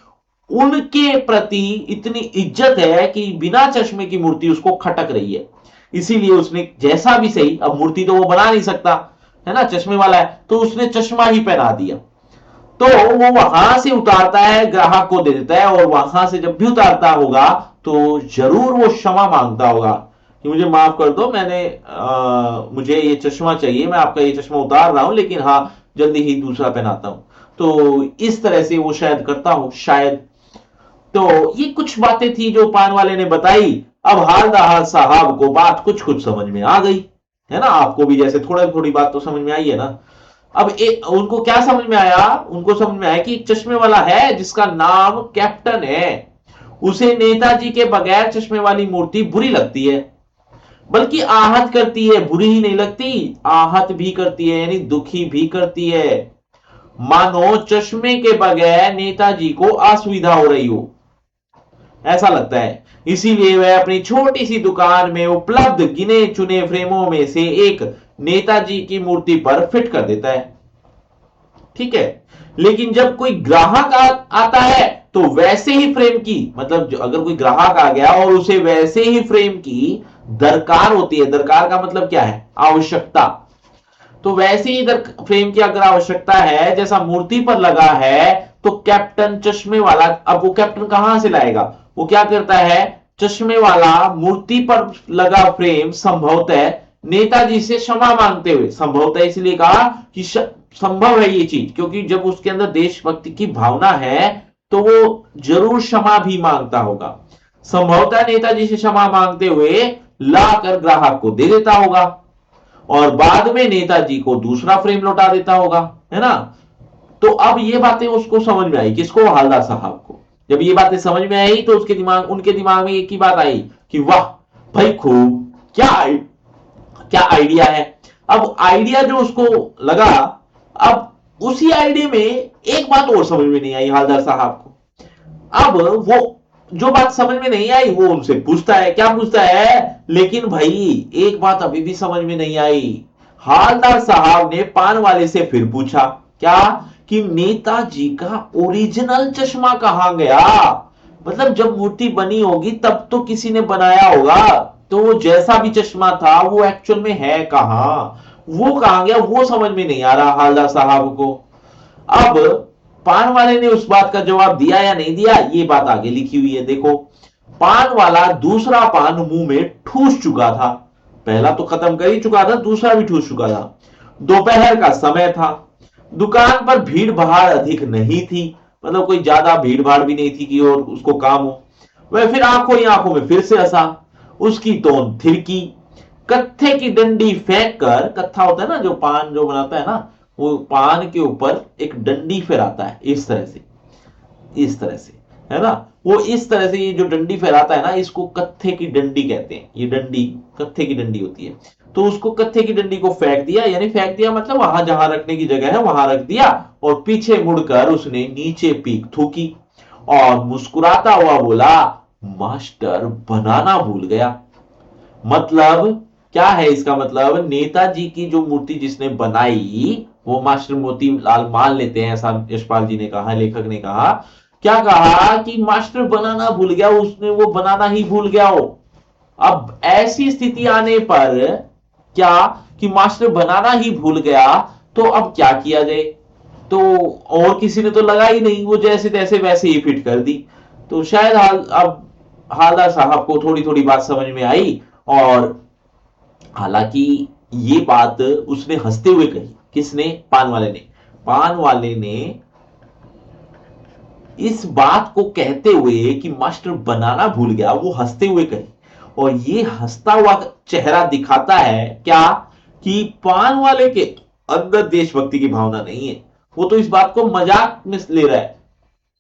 उनके प्रति इतनी इज्जत है कि बिना चश्मे की मूर्ति उसको खटक रही है। इसीलिए उसने जैसा भी सही, अब मूर्ति तो वो बना नहीं सकता है ना, चश्मे वाला है, तो उसने चश्मा ही पहना दिया। तो वो वहां से उतारता है, ग्राहक को दे देता है, और वहां से जब भी उतारता होगा तो जरूर वो क्षमा मांगता होगा कि मुझे माफ कर दो, मुझे ये चश्मा चाहिए, मैं आपका ये चश्मा उतार रहा हूं, लेकिन हाँ जल्दी ही दूसरा पहनाता हूं। तो इस तरह से वो शायद करता हो, शायद। तो ये कुछ बातें थी जो पान वाले ने बताई। अब हालदार साहब को बात कुछ कुछ समझ में आ गई, है ना, आपको भी जैसे थोड़ा थोड़ी बात तो समझ में आई है ना। अब उनको क्या समझ में आया, उनको समझ में आया कि एक चश्मे वाला है जिसका नाम कैप्टन है, उसे नेताजी के बगैर चश्मे वाली मूर्ति बुरी लगती है, बल्कि आहत करती है, बुरी ही नहीं लगती, आहत भी करती है, यानी दुखी भी करती है, मानो चश्मे के बगैर नेताजी को असुविधा हो रही हो, ऐसा लगता है। इसीलिए वह अपनी छोटी सी दुकान में उपलब्ध गिने चुने फ्रेमों में से एक नेताजी की मूर्ति पर फिट कर देता है। ठीक है, लेकिन जब कोई ग्राहक आता है तो वैसे ही फ्रेम की, मतलब अगर कोई ग्राहक आ गया और उसे वैसे ही फ्रेम की दरकार होती है, दरकार का मतलब क्या है, आवश्यकता, तो वैसे ही फ्रेम की अगर आवश्यकता है जैसा मूर्ति पर लगा है, तो कैप्टन चश्मे वाला, अब वो कैप्टन कहां से लाएगा, वो क्या करता है, चश्मे वाला मूर्ति पर लगा फ्रेम संभवतः नेताजी से क्षमा मांगते हुए, संभवतः इसलिए कहा कि संभव है ये चीज, क्योंकि जब उसके अंदर देशभक्ति की भावना है तो वो जरूर क्षमा भी मांगता होगा, संभवतः नेताजी से क्षमा मांगते हुए लाकर ग्राहक को दे देता होगा, और बाद में नेताजी को दूसरा फ्रेम लौटा देता होगा, है ना। तो अब ये बातें उसको समझ में आई, किसको, हालदार साहब को। जब ये बातें समझ में आई तो उनके दिमाग में एक ही बात आई कि वाह भाई खूब, क्या आइडिया है। अब आइडिया जो उसको लगा, अब उसी आइडिया में एक बात और समझ में नहीं आई हालदार साहब को। अब वो जो बात समझ में नहीं आई वो उनसे पूछता है, क्या पूछता है, लेकिन भाई एक बात अभी भी समझ में नहीं आई। हालदार साहब ने पान वाले से फिर पूछा, क्या, कि नेताजी का ओरिजिनल चश्मा कहां गया, मतलब जब मूर्ति बनी होगी तब तो किसी ने बनाया होगा, तो वो जैसा भी चश्मा था वो एक्चुअल में है कहां, वो कहां गया, वो समझ में नहीं आ रहा हालदार साहब को। अब पान वाले ने उस बात का जवाब दिया या नहीं दिया, ये बात आगे लिखी हुई है, देखो। पान वाला दूसरा पान मुंह में ठूस चुका था, पहला तो खत्म कर ही चुका था, दूसरा भी ठूस चुका था। दोपहर का समय था, दुकान पर भीड़ भाड़ अधिक नहीं थी, मतलब कोई ज्यादा भीड़ भाड़ भी नहीं थी कि और उसको काम हो। वह फिर आंखों ही आंखों में फिर से हंसा, उसकी तोन थिरकी। कत्थे की डंडी फेंक कर, कत्था होता है ना जो पान जो बनाता है ना, वो पान के ऊपर एक डंडी फहराता है इस तरह से, इस तरह से, है ना। वो इस तरह से ये जो डंडी फहराता है ना, इसको कत्थे की डंडी कहते हैं। ये डंडी कत्थे की डंडी होती है। तो उसको कत्थे की डंडी को फेंक दिया, यानी फेंक दिया मतलब वहां जहां रखने की जगह है वहां रख दिया, और पीछे मुड़कर उसने नीचे पीक थूकी और मुस्कुराता हुआ बोला, मास्टर बनाना भूल गया। मतलब क्या है इसका मतलब, नेताजी की जो मूर्ति जिसने बनाई वो मास्टर मोतीलाल मान लेते हैं, ऐसा यशपाल जी ने कहा, लेखक ने कहा। क्या कहा कि मास्टर बनाना भूल गया, उसने वो बनाना ही भूल गया हो। अब ऐसी स्थिति आने पर क्या कि मास्टर बनाना ही भूल गया, तो अब क्या किया जाए। तो और किसी ने तो लगा ही नहीं, वो जैसे तैसे वैसे ही फिट कर दी। तो शायद अब हालदार साहब को थोड़ी थोड़ी बात समझ में आई, और हालांकि ये बात उसने हंसते हुए कही। किसने? पान वाले ने। पान वाले ने इस बात को कहते हुए कि मास्टर बनाना भूल गया, वो हंसते हुए कही। और ये हंसता हुआ चेहरा दिखाता है क्या कि पान वाले के अंदर देशभक्ति की भावना नहीं है। वो तो इस बात को मजाक में ले रहा है।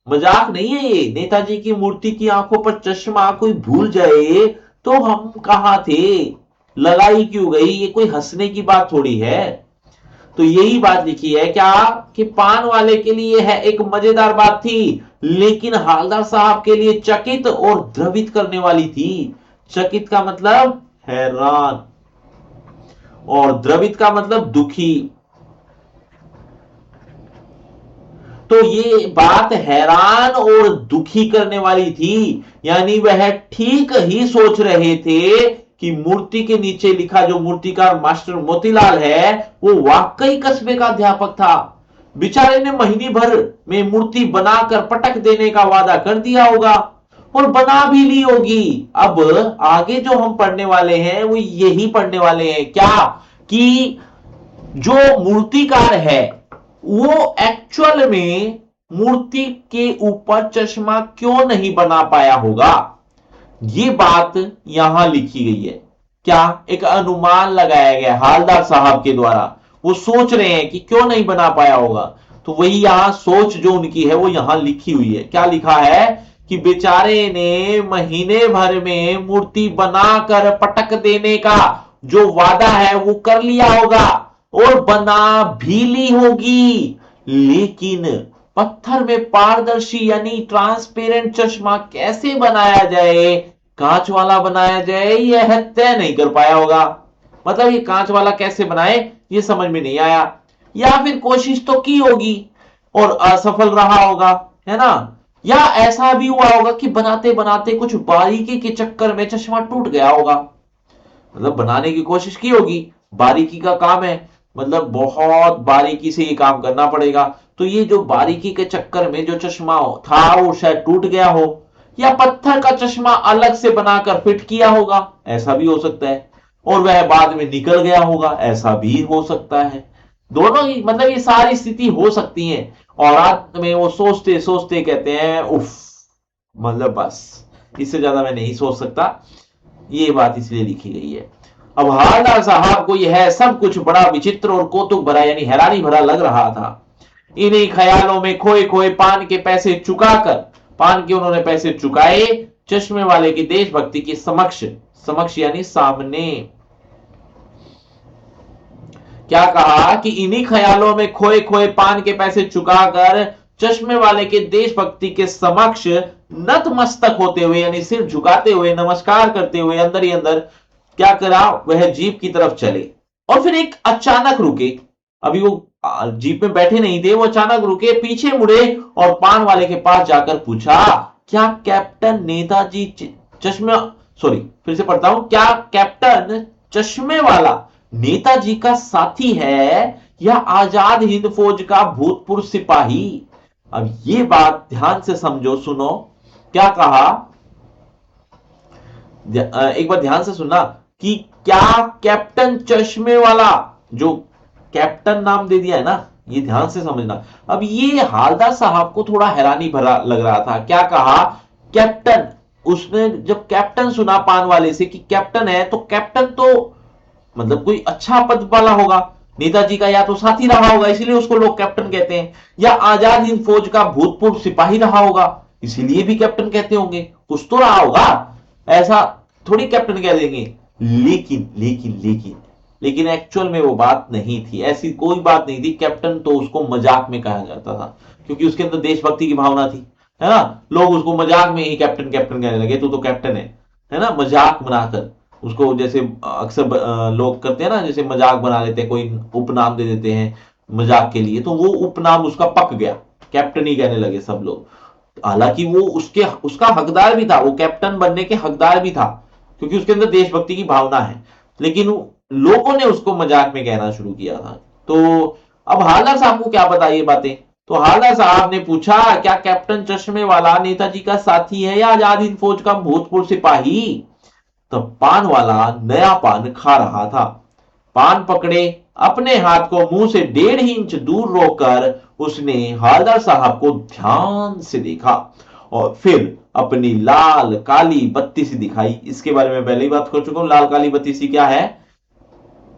मजाक नहीं है ये। नेताजी की मूर्ति की आंखों पर चश्मा कोई भूल जाए तो हम कहां थे, लगाई क्यों गई, ये कोई हंसने की बात थोड़ी है। तो यही बात लिखी है क्या कि पान वाले के लिए है एक मजेदार बात थी, लेकिन हालदार साहब के लिए चकित और द्रवित करने वाली थी। चकित का मतलब हैरान, और द्रवित का मतलब दुखी। तो ये बात हैरान और दुखी करने वाली थी, यानी वह ठीक ही सोच रहे थे कि मूर्ति के नीचे लिखा जो मूर्तिकार मास्टर मोतीलाल है वो वाकई कस्बे का अध्यापक था। बेचारे ने महीने भर में मूर्ति बनाकर पटक देने का वादा कर दिया होगा, और बना भी ली होगी। अब आगे जो हम पढ़ने वाले हैं वो यही पढ़ने वाले हैं क्या कि जो मूर्तिकार है वो एक्चुअल में मूर्ति के ऊपर चश्मा क्यों नहीं बना पाया होगा। ये बात यहां लिखी गई है। क्या? एक अनुमान लगाया गया हालदार साहब के द्वारा। वो सोच रहे हैं कि क्यों नहीं बना पाया होगा। तो वही यहां सोच जो उनकी है वो यहां लिखी हुई है। क्या लिखा है कि बेचारे ने महीने भर में मूर्ति बनाकर पटक देने का जो वादा है वो कर लिया होगा, और बना भी ली होगी, लेकिन पत्थर में पारदर्शी यानी ट्रांसपेरेंट चश्मा कैसे बनाया जाए, कांच वाला बनाया जाए, यह तय नहीं कर पाया होगा। मतलब ये कांच वाला कैसे बनाए ये समझ में नहीं आया, या फिर कोशिश तो की होगी और असफल रहा होगा, है ना। या ऐसा भी हुआ होगा कि बनाते बनाते कुछ बारीकी के चक्कर में चश्मा टूट गया होगा। मतलब बनाने की कोशिश की होगी, बारीकी का काम है, मतलब बहुत बारीकी से ये काम करना पड़ेगा। तो ये जो बारीकी के चक्कर में जो चश्मा था वो शायद टूट गया हो, या पत्थर का चश्मा अलग से बनाकर फिट किया होगा, ऐसा भी हो सकता है। और वह बाद में निकल गया होगा, ऐसा भी हो सकता है। दोनों ही, मतलब ये सारी स्थिति हो सकती है। और रात में वो सोचते सोचते कहते हैं उफ, मतलब बस इससे ज्यादा मैं नहीं सोच सकता। ये बात इसलिए लिखी गई है। अब हालदार साहब को यह सब कुछ बड़ा विचित्र और कौतुक भरा यानी हैरानी भरा लग रहा था। इन्हीं ख्यालों में खोए खोए पान के पैसे चुकाकर, पान के उन्होंने पैसे चुकाए चश्मे वाले की देशभक्ति के समक्ष, समक्ष यानी सामने। क्या कहा कि इन्हीं ख्यालों में खोए खोए पान के पैसे चुकाकर चश्मे वाले के देशभक्ति के समक्ष नतमस्तक होते हुए यानी सिर झुकाते हुए नमस्कार करते हुए अंदर ही अंदर क्या करा, वह जीप की तरफ चले। और फिर एक अचानक रुके। अभी वो जीप में बैठे नहीं थे, वो अचानक रुके, पीछे मुड़े और पान वाले के पास जाकर पूछा, क्या कैप्टन नेताजी चश्मे, सॉरी फिर से पढ़ता हूं, क्या कैप्टन चश्मे वाला नेताजी का साथी है या आजाद हिंद फौज का भूतपूर्व सिपाही। अब ये बात ध्यान से समझो, सुनो क्या कहा, एक बार ध्यान से सुनना कि क्या कैप्टन चश्मे वाला, जो कैप्टन नाम दे दिया है ना, ये ध्यान से समझना। अब ये हालदार साहब को थोड़ा हैरानी भरा लग रहा था। क्या कहा? कैप्टन, उसने जब कैप्टन सुना पान वाले से कि कैप्टन है, तो कैप्टन तो मतलब कोई अच्छा पद वाला होगा, नेताजी का या तो साथी रहा होगा, इसीलिए उसको लोग कैप्टन कहते हैं, या आजाद हिंद फौज का भूतपूर्व सिपाही रहा होगा, इसीलिए भी कैप्टन कहते होंगे, कुछ तो रहा होगा, ऐसा थोड़ी कैप्टन कह देंगे। लेकिन लेकिन लेकिन लेकिन एक्चुअल में वो बात नहीं थी, ऐसी कोई बात नहीं थी। कैप्टन तो उसको मजाक में कहा जाता था, क्योंकि उसके अंदर देशभक्ति की भावना थी, है ना। लोग उसको मजाक में ही कैप्टन कैप्टन कहने लगे, तू तो कैप्टन है ना, मजाक बनाकर उसको, जैसे अक्सर लोग करते हैं ना, जैसे मजाक बना लेते हैं, कोई उपनाम दे देते हैं मजाक के लिए, तो वो उपनाम उसका पक गया, कैप्टन ही कहने लगे सब लोग। हालांकि वो उसका हकदार भी था, वो कैप्टन बनने के हकदार भी था, क्योंकि उसके अंदर देशभक्ति की भावना है, लेकिन लोगों ने उसको मजाक में कहना शुरू किया था। तो अब हालदार साहब को क्या पता ये बातें। तो हालदार साहब ने पूछा, क्या कैप्टन चश्मे वाला नेताजी का साथी है या आजाद हिंद फौज का भूतपूर्व सिपाही? तब पान वाला नया पान खा रहा था। पान पकड़े अपने हाथ को मुंह से 1.5 इंच दूर रोककर उसने हालदार साहब को ध्यान से देखा और फिर अपनी लाल काली बत्ती सी दिखाई। इसके बारे में पहले ही बात कर चुका हूं, लाल काली बत्ती सी क्या है।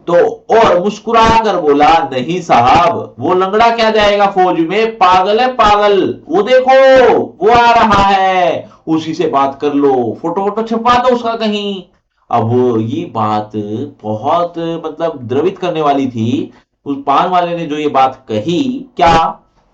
तो और मुस्कुरा कर बोला, नहीं साहब, वो लंगड़ा क्या जाएगा फौज में, पागल है पागल, वो देखो वो आ रहा है, उसी से बात कर लो, फोटो वोटो छपवा दो उसका कहीं। अब ये बात बहुत मतलब द्रवित करने वाली थी। उस पान वाले ने जो ये बात कही, क्या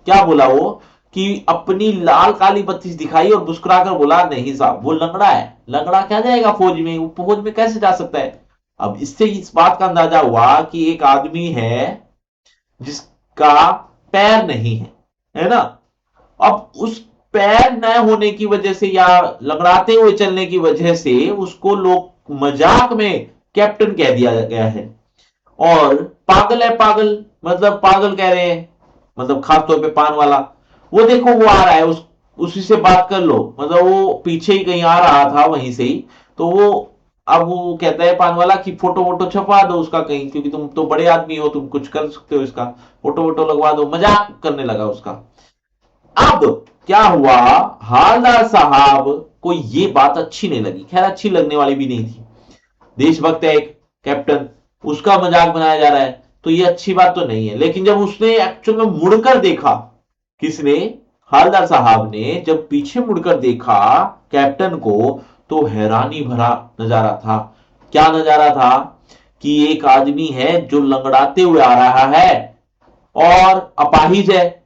क्या बोला वो, कि अपनी लाल काली बत्ती दिखाई और मुस्कुराकर बोला, नहीं साहब, वो लंगड़ा है, लंगड़ा क्या जाएगा फौज में, वो फौज में कैसे जा सकता है। अब इससे इस बात का अंदाजा हुआ कि एक आदमी है जिसका पैर नहीं है ना। अब उस पैर न होने की वजह से या लंगड़ाते हुए चलने की वजह से उसको लोग मजाक में कैप्टन कह दिया गया है। और पागल है पागल, मतलब पागल कह रहे हैं, मतलब खासतौर पे पान वाला, वो देखो वो आ रहा है, उसी से बात कर लो, मतलब वो पीछे ही कहीं आ रहा था वहीं से ही। तो वो अब वो कहता है पान वाला कि फोटो वोटो छपवा दो उसका कहीं, क्योंकि तुम तो बड़े आदमी हो, तुम कुछ कर सकते हो, इसका फोटो वोटो लगवा दो, मजाक करने लगा उसका। अब क्या हुआ, हालदार साहब को ये बात अच्छी नहीं लगी, खैर अच्छी लगने वाली भी नहीं थी, देशभक्त है एक कैप्टन, उसका मजाक बनाया जा रहा है, तो ये अच्छी बात तो नहीं है। लेकिन जब उसने एक्चुअल में मुड़कर देखा, किसने, हालदार साहब ने जब पीछे मुड़कर देखा कैप्टन को, तो हैरानी भरा नजारा था। क्या नजारा था, कि एक आदमी है जो लंगड़ाते हुए आ रहा है और अपाहिज है,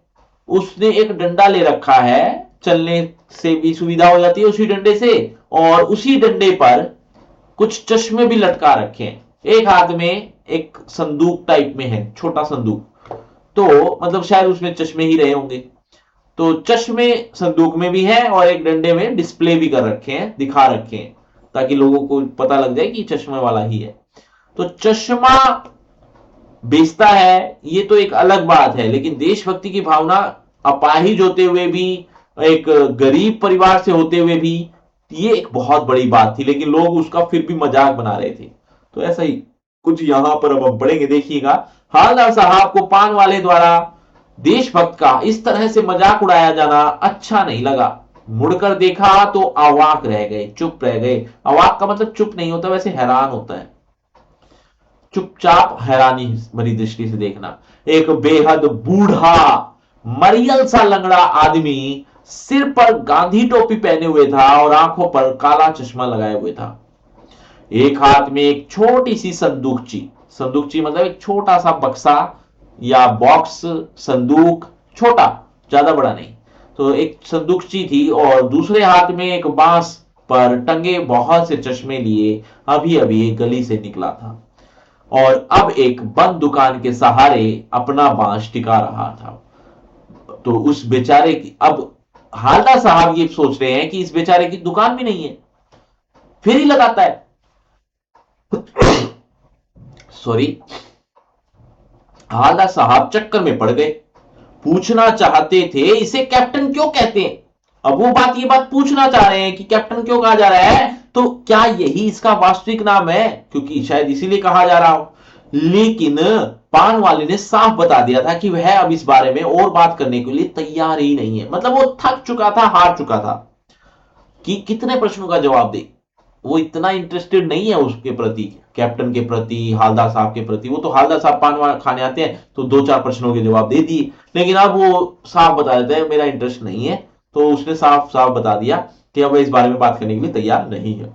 उसने एक डंडा ले रखा है, चलने से भी सुविधा हो जाती है उसी डंडे से, और उसी डंडे पर कुछ चश्मे भी लटका रखे हैं, एक हाथ में एक संदूक टाइप में है, छोटा संदूक, तो मतलब शायद उसमें चश्मे ही रहे होंगे। तो चश्मे संदूक में भी है और एक डंडे में डिस्प्ले भी कर रखे हैं, दिखा रखे हैं, ताकि लोगों को पता लग जाए कि चश्मे वाला ही है। तो चश्मा बेचता है ये तो एक अलग बात है, लेकिन देशभक्ति की भावना, अपाहिज होते हुए भी, एक गरीब परिवार से होते हुए भी, ये एक बहुत बड़ी बात थी, लेकिन लोग उसका फिर भी मजाक बना रहे थे। तो ऐसा ही कुछ यहां पर अब हम पढ़ेंगे, देखिएगा। हालदार साहब को पान वाले द्वारा देशभक्त का इस तरह से मजाक उड़ाया जाना अच्छा नहीं लगा। मुड़कर देखा तो अवाक रह गए, चुप रह गए। अवाक का मतलब चुप नहीं होता, वैसे हैरान होता है, चुपचाप हैरानी भरी दृष्टि से देखना। एक बेहद बूढ़ा मरियल सा लंगड़ा आदमी सिर पर गांधी टोपी पहने हुए था और आंखों पर काला चश्मा लगाए हुए था। एक हाथ में एक छोटी सी संदूकची, संदूकची मतलब एक छोटा सा बक्सा या बॉक्स, संदूक, छोटा, ज्यादा बड़ा नहीं, तो एक संदूकची थी, और दूसरे हाथ में एक बांस पर टंगे बहुत से चश्मे लिए अभी अभी एक गली से निकला था, और अब एक बंद दुकान के सहारे अपना बांस टिका रहा था। तो उस बेचारे की, अब हालदार साहब ये सोच रहे हैं कि इस बेचारे की दुकान भी नहीं है, फिर ही लगाता है, सॉरी, हालदार साहब चक्कर में पड़ गए। पूछना चाहते थे इसे कैप्टन क्यों कहते हैं, अब वो बात, ये बात पूछना चाह रहे हैं कि कैप्टन क्यों कहा जा रहा है, तो क्या यही इसका वास्तविक नाम है, क्योंकि शायद इसीलिए कहा जा रहा हो। लेकिन पान वाले ने साफ बता दिया था कि वह अब इस बारे में और बात करने के लिए तैयार ही नहीं है, मतलब वो थक चुका था, हार चुका था। कि कितने प्रश्नों का जवाब दे। वो इतना इंटरेस्टेड नहीं है उसके प्रति, कैप्टन के प्रति, हालदार साहब के प्रति। वो तो हालदार साहब पान खाने आते हैं तो दो चार प्रश्नों के जवाब दे दिए, लेकिन अब वो साफ बता देता है मेरा इंटरेस्ट नहीं है। तो उसने साफ साफ बता दिया कि अब इस बारे में बात करने के लिए तैयार नहीं है।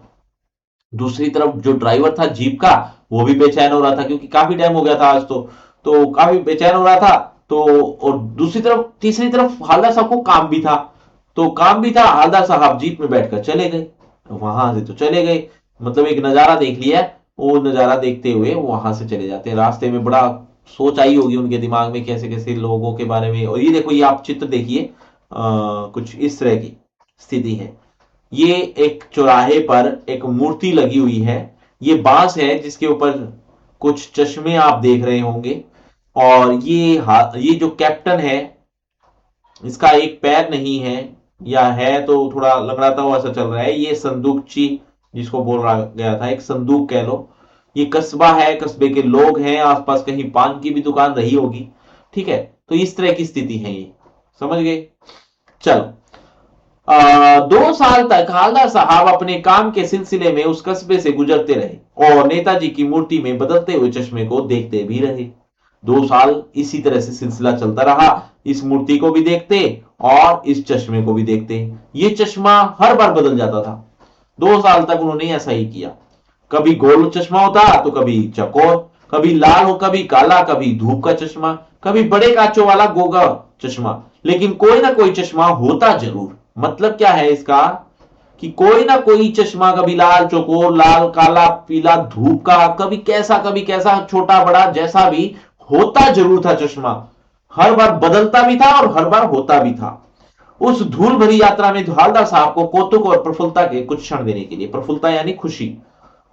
दूसरी तरफ जो ड्राइवर था जीप का, वो भी बेचैन हो रहा था, क्योंकि काफी टाइम हो गया था आज तो काफी बेचैन हो रहा था। तो और दूसरी तरफ, तीसरी तरफ हालदार साहब को काम भी था। तो काम भी था, हालदार साहब जीप में बैठकर चले गए। वहां से तो चले गए, मतलब एक नजारा देख लिया, वो नजारा देखते हुए वो वहां से चले जाते हैं। रास्ते में बड़ा सोच आई होगी उनके दिमाग में, कैसे कैसे लोगों के बारे में। और ये देखो, ये आप चित्र देखिए, कुछ इस तरह की स्थिति है। ये एक चौराहे पर एक मूर्ति लगी हुई है। ये बांस है जिसके ऊपर कुछ चश्मे आप देख रहे होंगे। और ये जो कैप्टन है, इसका एक पैर नहीं है, या है तो थोड़ा लंगड़ाता हुआ ऐसा चल रहा है। ये संदूकची जिसको बोल रहा गया था, एक संदूक कह लो। ये कस्बा है, कस्बे के लोग हैं, आसपास कहीं पान की भी दुकान रही होगी। ठीक है, तो इस तरह की स्थिति है ये, समझ गए। चलो, 2 साल तक हालदार साहब अपने काम के सिलसिले में उस कस्बे से गुजरते रहे और नेताजी की मूर्ति में बदलते हुए चश्मे को देखते भी रहे। 2 साल इसी तरह से सिलसिला चलता रहा। इस मूर्ति को भी देखते और इस चश्मे को भी देखते। ये चश्मा हर बार बदल जाता था। 2 साल तक उन्होंने ऐसा ही किया। कभी गोल चश्मा होता तो कभी चकोर, कभी लाल हो कभी काला, कभी धूप का चश्मा, कभी बड़े कांचों वाला गोगा चश्मा, लेकिन कोई ना कोई चश्मा होता जरूर। मतलब क्या है इसका, कि कोई ना कोई चश्मा, कभी लाल चौकोर, लाल काला पीला धूप का, कभी कैसा छोटा बड़ा जैसा भी, होता जरूर था चश्मा। हर बार बदलता भी था और हर बार होता भी था। उस धूल भरी यात्रा में हालदार साहब को कौतुक और प्रफुल्लता के कुछ क्षण देने के लिए, प्रफुल्लता यानी खुशी,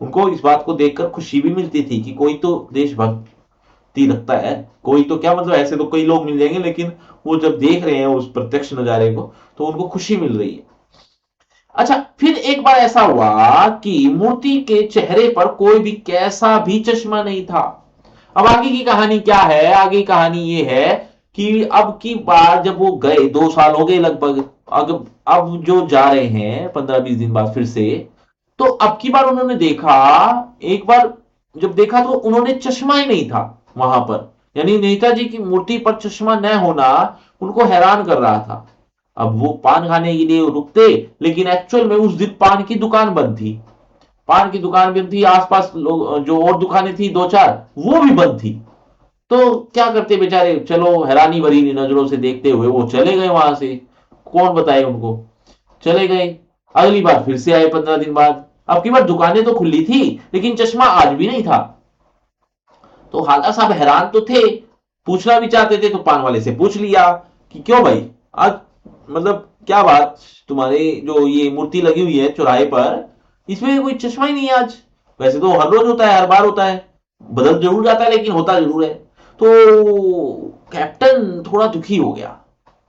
उनको इस बात को देखकर खुशी भी मिलती थी कि कोई तो देशभक्ति रखता है। कोई तो क्या, मतलब ऐसे तो कई लोग मिल जाएंगे, लेकिन वो जब देख रहे हैं उस प्रत्यक्ष नजारे को तो उनको खुशी मिल रही है। अच्छा, फिर एक बार ऐसा हुआ कि मूर्ति के चेहरे पर कोई भी कैसा भी चश्मा नहीं था। अब आगे की कहानी क्या है, आगे की कहानी ये है कि अब की बार जब वो गए, 2 साल हो गए लगभग, अब जो जा रहे हैं 15-20 दिन बाद फिर से, तो अब की बार उन्होंने देखा, एक बार जब देखा तो उन्होंने चश्मा ही नहीं था वहां पर। यानी नेताजी की मूर्ति पर चश्मा न होना उनको हैरान कर रहा था। अब वो पान खाने के लिए रुकते, लेकिन एक्चुअल में उस दिन पान की दुकान बंद थी। पान की दुकान बंद थी, आसपास लोग जो और दुकानें थी 2-4, वो भी बंद थी। तो क्या करते बेचारे, चलो हैरानी भरी नजरों से देखते हुए वो चले गए वहां से। कौन बताए उनको, चले गए। अगली बार फिर से आए 15 दिन बाद। अब की बार दुकानें तो खुली थी, लेकिन चश्मा आज भी नहीं था। तो हालदा साहब हैरान तो थे, पूछना भी चाहते थे, तो पान वाले से पूछ लिया कि क्यों भाई, आज मतलब क्या बात, तुम्हारे जो ये मूर्ति लगी हुई है चौराहे पर, इसमें कोई चश्मा ही नहीं है आज। वैसे तो हर रोज होता है, हर बार होता है, बदल जरूर जाता है लेकिन होता जरूर है। तो कैप्टन थोड़ा दुखी हो गया,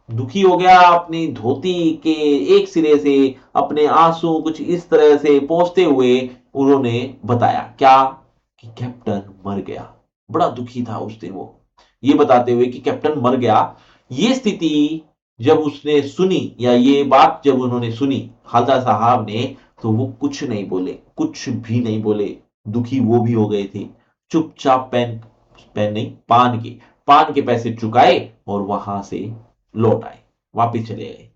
दुखी हो गया। अपनी धोती के एक सिरे से अपने आंसू कुछ इस तरह से पोंछते हुए उन्होंने बताया क्या, कि कैप्टन मर गया। बड़ा दुखी था उस दिन वो, ये बताते हुए कि कैप्टन मर गया। ये स्थिति जब उसने सुनी, या ये बात जब उन्होंने सुनी हालदा साहब ने, तो वो कुछ नहीं बोले, कुछ भी नहीं बोले। दुखी वो भी हो गए थे। चुपचाप पेन पेन नहीं, पान के पैसे चुकाए और वहां से लौट आए, वापिस चले गए।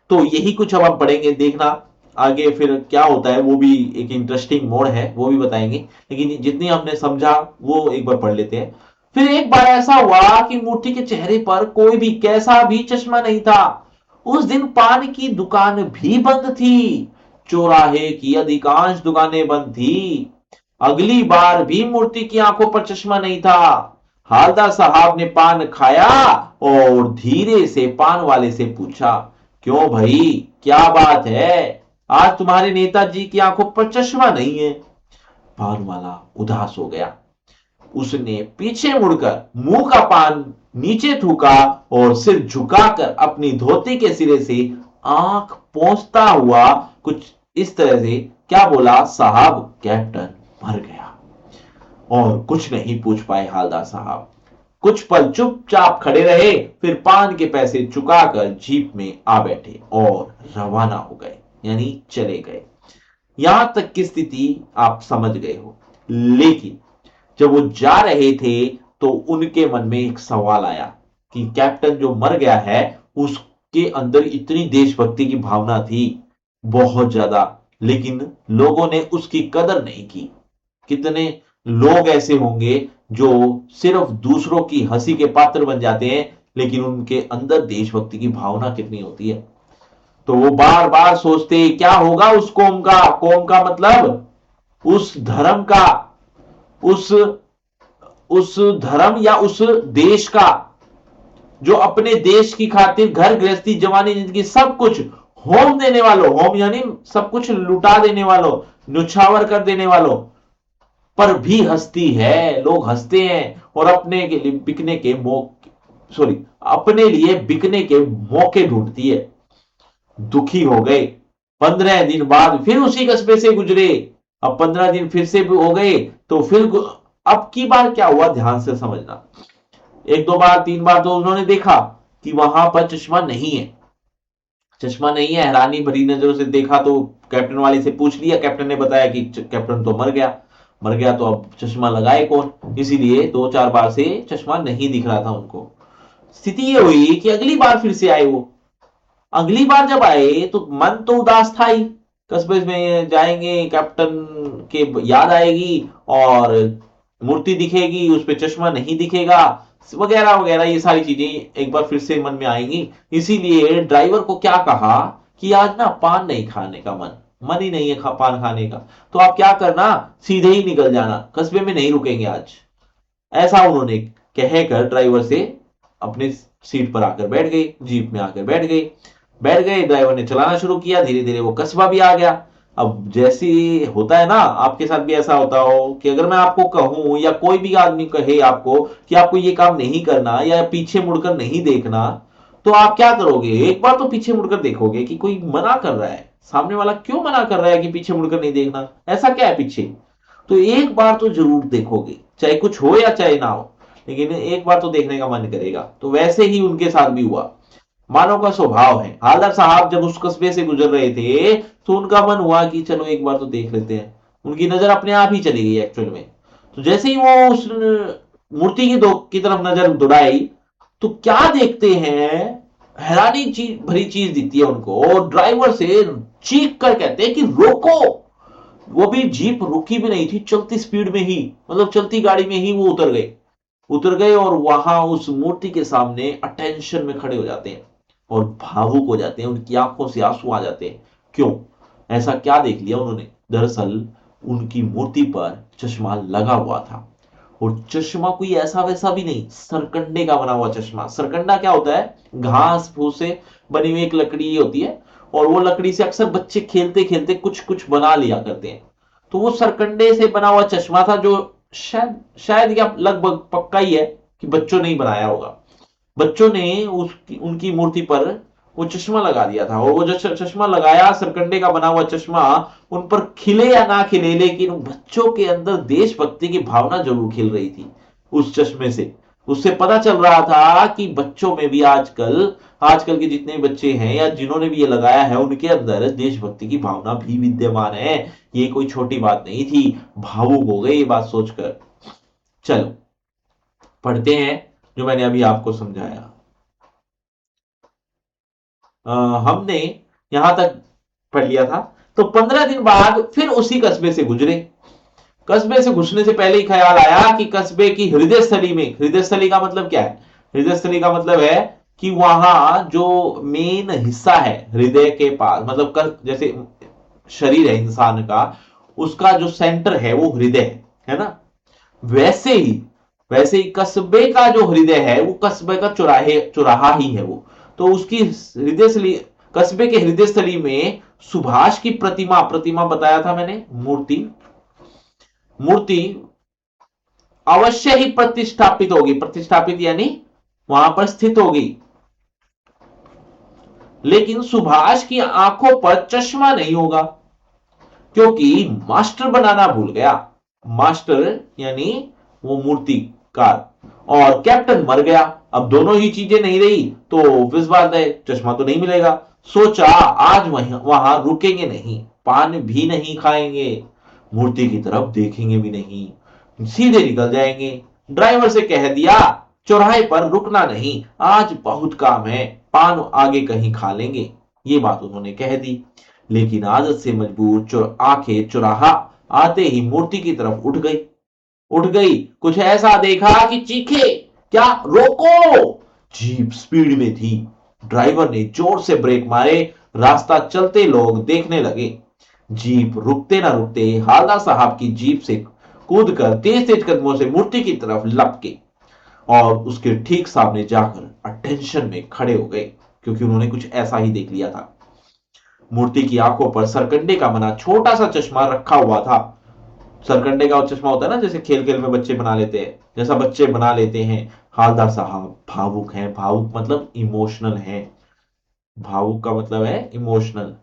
तो यही कुछ अब हम पढ़ेंगे, देखना आगे फिर क्या होता है। वो भी एक इंटरेस्टिंग मोड़ है, वो भी बताएंगे, लेकिन जितनी हमने समझा वो एक बार पढ़ लेते हैं। फिर एक बार ऐसा हुआ कि मूर्ति के चेहरे पर कोई भी कैसा भी चश्मा नहीं था। उस दिन पान की दुकान भी बंद थी, चौराहे की अधिकांश दुकानें बंद थी। अगली बार भी मूर्ति की आंखों पर चश्मा नहीं था। हालदा साहब ने पान खाया और धीरे से पान वाले से पूछा, क्यों भाई, क्या बात है, आज तुम्हारे नेताजी की आंखों पर चश्मा नहीं है। पान वाला उदास हो गया। उसने पीछे मुड़कर मुंह का पान नीचे थूका और सिर झुकाकर अपनी धोती के सिरे से आंख पोंछता हुआ कुछ इस तरह से क्या बोला, साहब कैप्टन मर गया। और कुछ नहीं पूछ पाए हालदार साहब। कुछ पल चुपचाप खड़े रहे, फिर पान के पैसे चुकाकर जीप में आ बैठे और रवाना हो गए। यानी चले गए। यहां तक की स्थिति आप समझ गए हो। लेकिन जब वो जा रहे थे तो उनके मन में एक सवाल आया कि कैप्टन जो मर गया है उसके अंदर इतनी देशभक्ति की भावना थी, बहुत ज्यादा, लेकिन लोगों ने उसकी कदर नहीं की। कितने लोग ऐसे होंगे जो सिर्फ दूसरों की हंसी के पात्र बन जाते हैं, लेकिन उनके अंदर देशभक्ति की भावना कितनी होती है। तो वो बार बार सोचते क्या होगा उस कौम का मतलब उस धर्म का, उस उस धर्म या उस देश का जो अपने देश की खातिर घर गृहस्थी जवानी जिंदगी सब कुछ होम देने वालों, होम यानी सब कुछ लुटा देने वालों, न्यौछावर कर देने वालों पर भी हंसती है। लोग हंसते हैं और अपने के लिए बिकने के मौके, सॉरी, अपने लिए बिकने के मौके ढूंढती है। दुखी हो गए। 15 दिन बाद फिर उसी कस्बे से गुजरे। अब 15 दिन फिर से हो गए तो फिर अब की बार क्या हुआ ध्यान से समझना। एक दो बार तीन बार तो उन्होंने देखा कि वहां पर चश्मा नहीं है। चश्मा नहीं है, हैरानी भरी नजरों से देखा तो कैप्टन वाले से पूछ लिया। कैप्टन ने बताया कि कैप्टन तो मर गया। मर गया तो अब चश्मा लगाए कौन, इसीलिए 2-4 बार से चश्मा नहीं दिख रहा था उनको। स्थिति ये हुई कि अगली बार फिर से आए वो। अगली बार जब आए तो मन तो उदास था ही। कस्बे में जाएंगे, कैप्टन के याद आएगी और मूर्ति दिखेगी, उस पर चश्मा नहीं दिखेगा, वगैरह वगैरह, ये सारी चीजें एक बार फिर से मन में आएंगी। इसीलिए ड्राइवर को क्या कहा कि आज ना पान नहीं खाने का मन ही नहीं है पान खाने का, तो आप क्या करना, सीधे ही निकल जाना, कस्बे में नहीं रुकेंगे आज। ऐसा उन्होंने कहकर ड्राइवर से अपनी सीट पर आकर बैठ गई, जीप में आकर बैठ गए। ड्राइवर ने चलाना शुरू किया। धीरे धीरे वो कस्बा भी आ गया। अब जैसी होता है ना, आपके साथ भी ऐसा होता हो कि अगर मैं आपको कहूं या कोई भी आदमी कहे आपको कि आपको ये काम नहीं करना या पीछे मुड़कर नहीं देखना, तो आप क्या करोगे, एक बार तो पीछे मुड़कर देखोगे कि कोई मना कर रहा है, सामने वाला क्यों मना कर रहा है कि पीछे मुड़कर नहीं देखना, ऐसा क्या है पीछे। तो एक बार तो जरूर देखोगे, चाहे कुछ हो या चाहे ना हो, लेकिन एक बार तो देखने का मन करेगा। तो वैसे ही उनके साथ भी हुआ। मानव का स्वभाव है। हालदार साहब जब उस कस्बे से गुजर रहे थे तो उनका मन हुआ कि चलो एक बार तो देख लेते हैं। उनकी नजर अपने आप ही चली गई एक्चुअल में। तो जैसे ही वो उस मूर्ति की तरफ नजर दौड़ाई तो क्या देखते हैं, हैरानी चीज भरी चीज दिखती है उनको, और ड्राइवर से चीख कर कहते हैं कि रोको। वो भी जीप रुकी भी नहीं थी, चलती स्पीड में ही, मतलब चलती गाड़ी में ही वो उतर गए और वहां उस मूर्ति के सामने अटेंशन में खड़े हो जाते हैं और भावुक हो जाते हैं। उनकी आंखों से आंसू आ जाते हैं। क्यों, ऐसा क्या देख लिया उन्होंने। दरअसल उनकी मूर्ति पर चश्मा लगा हुआ था, और चश्मा कोई ऐसा वैसा भी नहीं, सरकंडे का बना हुआ चश्मा। सरकंडा क्या होता है, घास फूस से बनी हुई एक लकड़ी होती है, और वो लकड़ी से अक्सर बच्चे खेलते खेलते कुछ कुछ बना लिया करते हैं। तो वो सरकंडे से बना हुआ चश्मा था, जो शायद शायद या लगभग पक्का ही है कि बच्चों ने ही बनाया होगा। बच्चों ने उनकी मूर्ति पर वो चश्मा लगा दिया था, और वो जो चश्मा लगाया, सरकंडे का बना हुआ चश्मा, उन पर खिले या ना खिले, लेकिन बच्चों के अंदर देशभक्ति की भावना जरूर खिल रही थी उस चश्मे से। उससे पता चल रहा था कि बच्चों में भी आजकल आजकल के जितने बच्चे हैं या जिन्होंने भी ये लगाया है, उनके अंदर देशभक्ति की भावना भी विद्यमान है। ये कोई छोटी बात नहीं थी। भावुक हो गए ये बात सोचकर। चलो पढ़ते हैं जो मैंने अभी आपको समझाया। हमने यहां तक पढ़ लिया था। तो 15 दिन बाद फिर उसी कस्बे से गुजरे। कस्बे से घुसने से पहले ही ख्याल आया कि कस्बे की हृदय स्थली में, हृदय स्थली का मतलब क्या है, हृदय स्थली का मतलब है कि वहां जो मेन हिस्सा है हृदय के पास, मतलब जैसे शरीर है इंसान का, उसका जो सेंटर है वो हृदय है ना। वैसे ही कस्बे का जो हृदय है वो कस्बे का चौराहा ही है वो। तो उसकी हृदय स्थली, कस्बे के हृदय स्थली में सुभाष की प्रतिमा, प्रतिमा बताया था मैंने, मूर्ति, मूर्ति अवश्य ही प्रतिष्ठापित होगी। प्रतिष्ठापित यानी वहां पर स्थित होगी। लेकिन सुभाष की आंखों पर चश्मा नहीं होगा, क्योंकि मास्टर बनाना भूल गया। मास्टर यानी वो मूर्तिकार, और कैप्टन मर गया। अब दोनों ही चीजें नहीं रही तो ऑब्वियस बात है चश्मा तो नहीं मिलेगा। सोचा आज वहां रुकेंगे नहीं, पान भी नहीं खाएंगे, मूर्ति की तरफ देखेंगे भी नहीं, सीधे निकल जाएंगे। ड्राइवर से कह दिया चौराहे पर रुकना नहीं, आज बहुत काम है, पान आगे कहीं खा लेंगे। ये बात उन्होंने कह दी, लेकिन आदत से मजबूर आंखें चौराहा आते ही मूर्ति की तरफ उठ गई। कुछ ऐसा देखा कि चीखे, क्या रोको। जीप स्पीड में थी। ड्राइवर ने जोर से ब्रेक मारे। रास्ता चलते लोग देखने लगे। जीप रुकते ना रुकते हालदार साहब की जीप से कूदकर तेज तेज कदमों से मूर्ति की तरफ लपके और उसके ठीक सामने जाकर अटेंशन में खड़े हो गए, क्योंकि उन्होंने कुछ ऐसा ही देख लिया था। मूर्ति की आंखों पर सरकंडे का बना छोटा सा चश्मा रखा हुआ था। सरकंडे का चश्मा होता है ना, जैसे खेल खेल में बच्चे बना लेते हैं, जैसा बच्चे बना लेते हैं। हालदार साहब भावुक हैं। भावुक मतलब इमोशनल है। भावुक का मतलब है इमोशनल।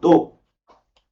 तो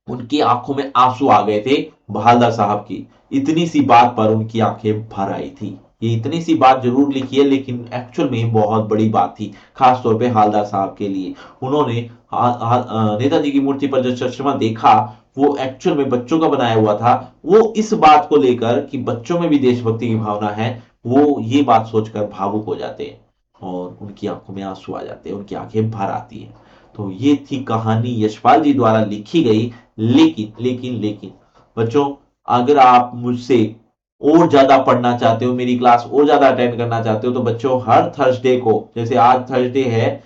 उनकी आंखों में आंसू आ गए थे हालदार साहब की। इतनी सी बात पर उनकी आंखें भर आई थी। ये इतनी सी बात जरूर लिखी है, लेकिन एक्चुअल में बहुत बड़ी बात थी, खास तौर पे हालदार साहब के लिए। उन्होंने नेताजी की मूर्ति पर जो चश्मा देखा, वो एक्चुअल में बच्चों का बनाया हुआ था। वो इस बात को लेकर कि बच्चों में भी देशभक्ति की भावना है, वो ये बात सोचकर भावुक हो जाते हैं और उनकी आंखों में आंसू आ जाते हैं, उनकी आंखें भर आती हैं। तो ये थी कहानी यशपाल जी द्वारा लिखी गई। लेकिन बच्चों, अगर आप मुझसे और ज्यादा पढ़ना चाहते हो, मेरी क्लास और ज्यादा अटेंड करना चाहते हो, तो बच्चों हर थर्सडे को, जैसे आज थर्सडे है,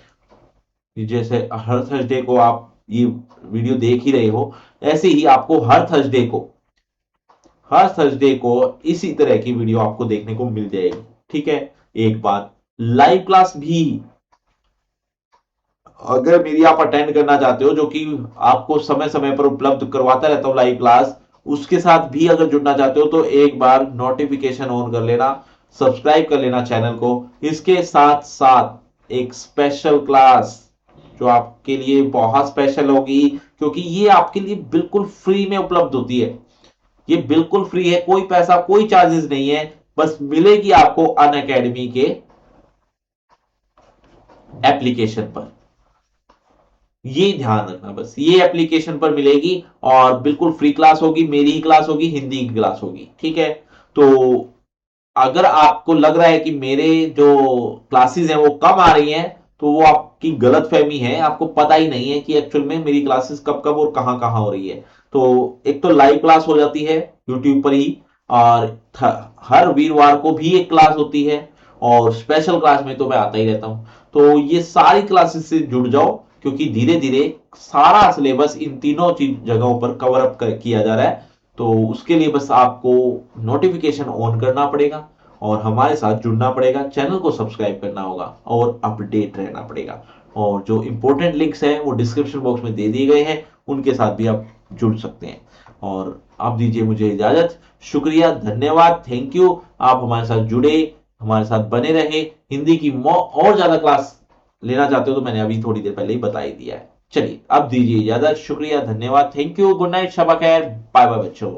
जैसे हर थर्सडे को आप ये वीडियो देख ही रहे हो, ऐसे ही आपको हर थर्सडे को इसी तरह की वीडियो आपको देखने को मिल जाएगी। ठीक है। एक बात, लाइव क्लास भी अगर मेरी आप अटेंड करना चाहते हो, जो कि आपको समय समय पर उपलब्ध करवाता रहता हूं लाइव क्लास, उसके साथ भी अगर जुड़ना चाहते हो तो एक बार नोटिफिकेशन ऑन कर लेना, सब्सक्राइब कर लेना चैनल को। इसके साथ साथ एक स्पेशल क्लास जो आपके लिए बहुत स्पेशल होगी, क्योंकि ये आपके लिए बिल्कुल फ्री में उपलब्ध होती है। ये बिल्कुल फ्री है, कोई पैसा कोई चार्जेस नहीं है, बस मिलेगी आपको अन अकेडमी के एप्लीकेशन पर। ये ध्यान रखना, बस ये एप्लीकेशन पर मिलेगी और बिल्कुल फ्री क्लास होगी, मेरी ही क्लास होगी, हिंदी की क्लास होगी। ठीक है। तो अगर आपको लग रहा है कि मेरे जो क्लासेस हैं वो कम आ रही हैं, तो वो आपकी गलत फहमी है। आपको पता ही नहीं है कि एक्चुअल में मेरी क्लासेस कब कब और कहां कहां हो रही है। तो एक तो लाइव क्लास हो जाती है यूट्यूब पर ही, और हर वीरवार को भी एक क्लास होती है, और स्पेशल क्लास में तो मैं आता ही रहता हूं। तो ये सारी क्लासेस से जुड़ जाओ, क्योंकि धीरे धीरे सारा सिलेबस इन तीनों चीज जगहों पर कवर अप किया जा रहा है। तो उसके लिए बस आपको नोटिफिकेशन ऑन करना पड़ेगा और हमारे साथ जुड़ना पड़ेगा, चैनल को सब्सक्राइब करना होगा और अपडेट रहना पड़ेगा। और जो इंपॉर्टेंट लिंक्स हैं वो डिस्क्रिप्शन बॉक्स में दे दिए गए हैं, उनके साथ भी आप जुड़ सकते हैं। और आप दीजिए मुझे इजाजत। शुक्रिया, धन्यवाद, थैंक यू। आप हमारे साथ जुड़े, हमारे साथ बने रहे। हिंदी की और ज्यादा क्लास लेना चाहते हो तो मैंने अभी थोड़ी देर पहले ही बता ही दिया है। चलिए अब दीजिए इजाजत। शुक्रिया, धन्यवाद, thank you, good night, Shaba खैर, बाय बाय बच्चों।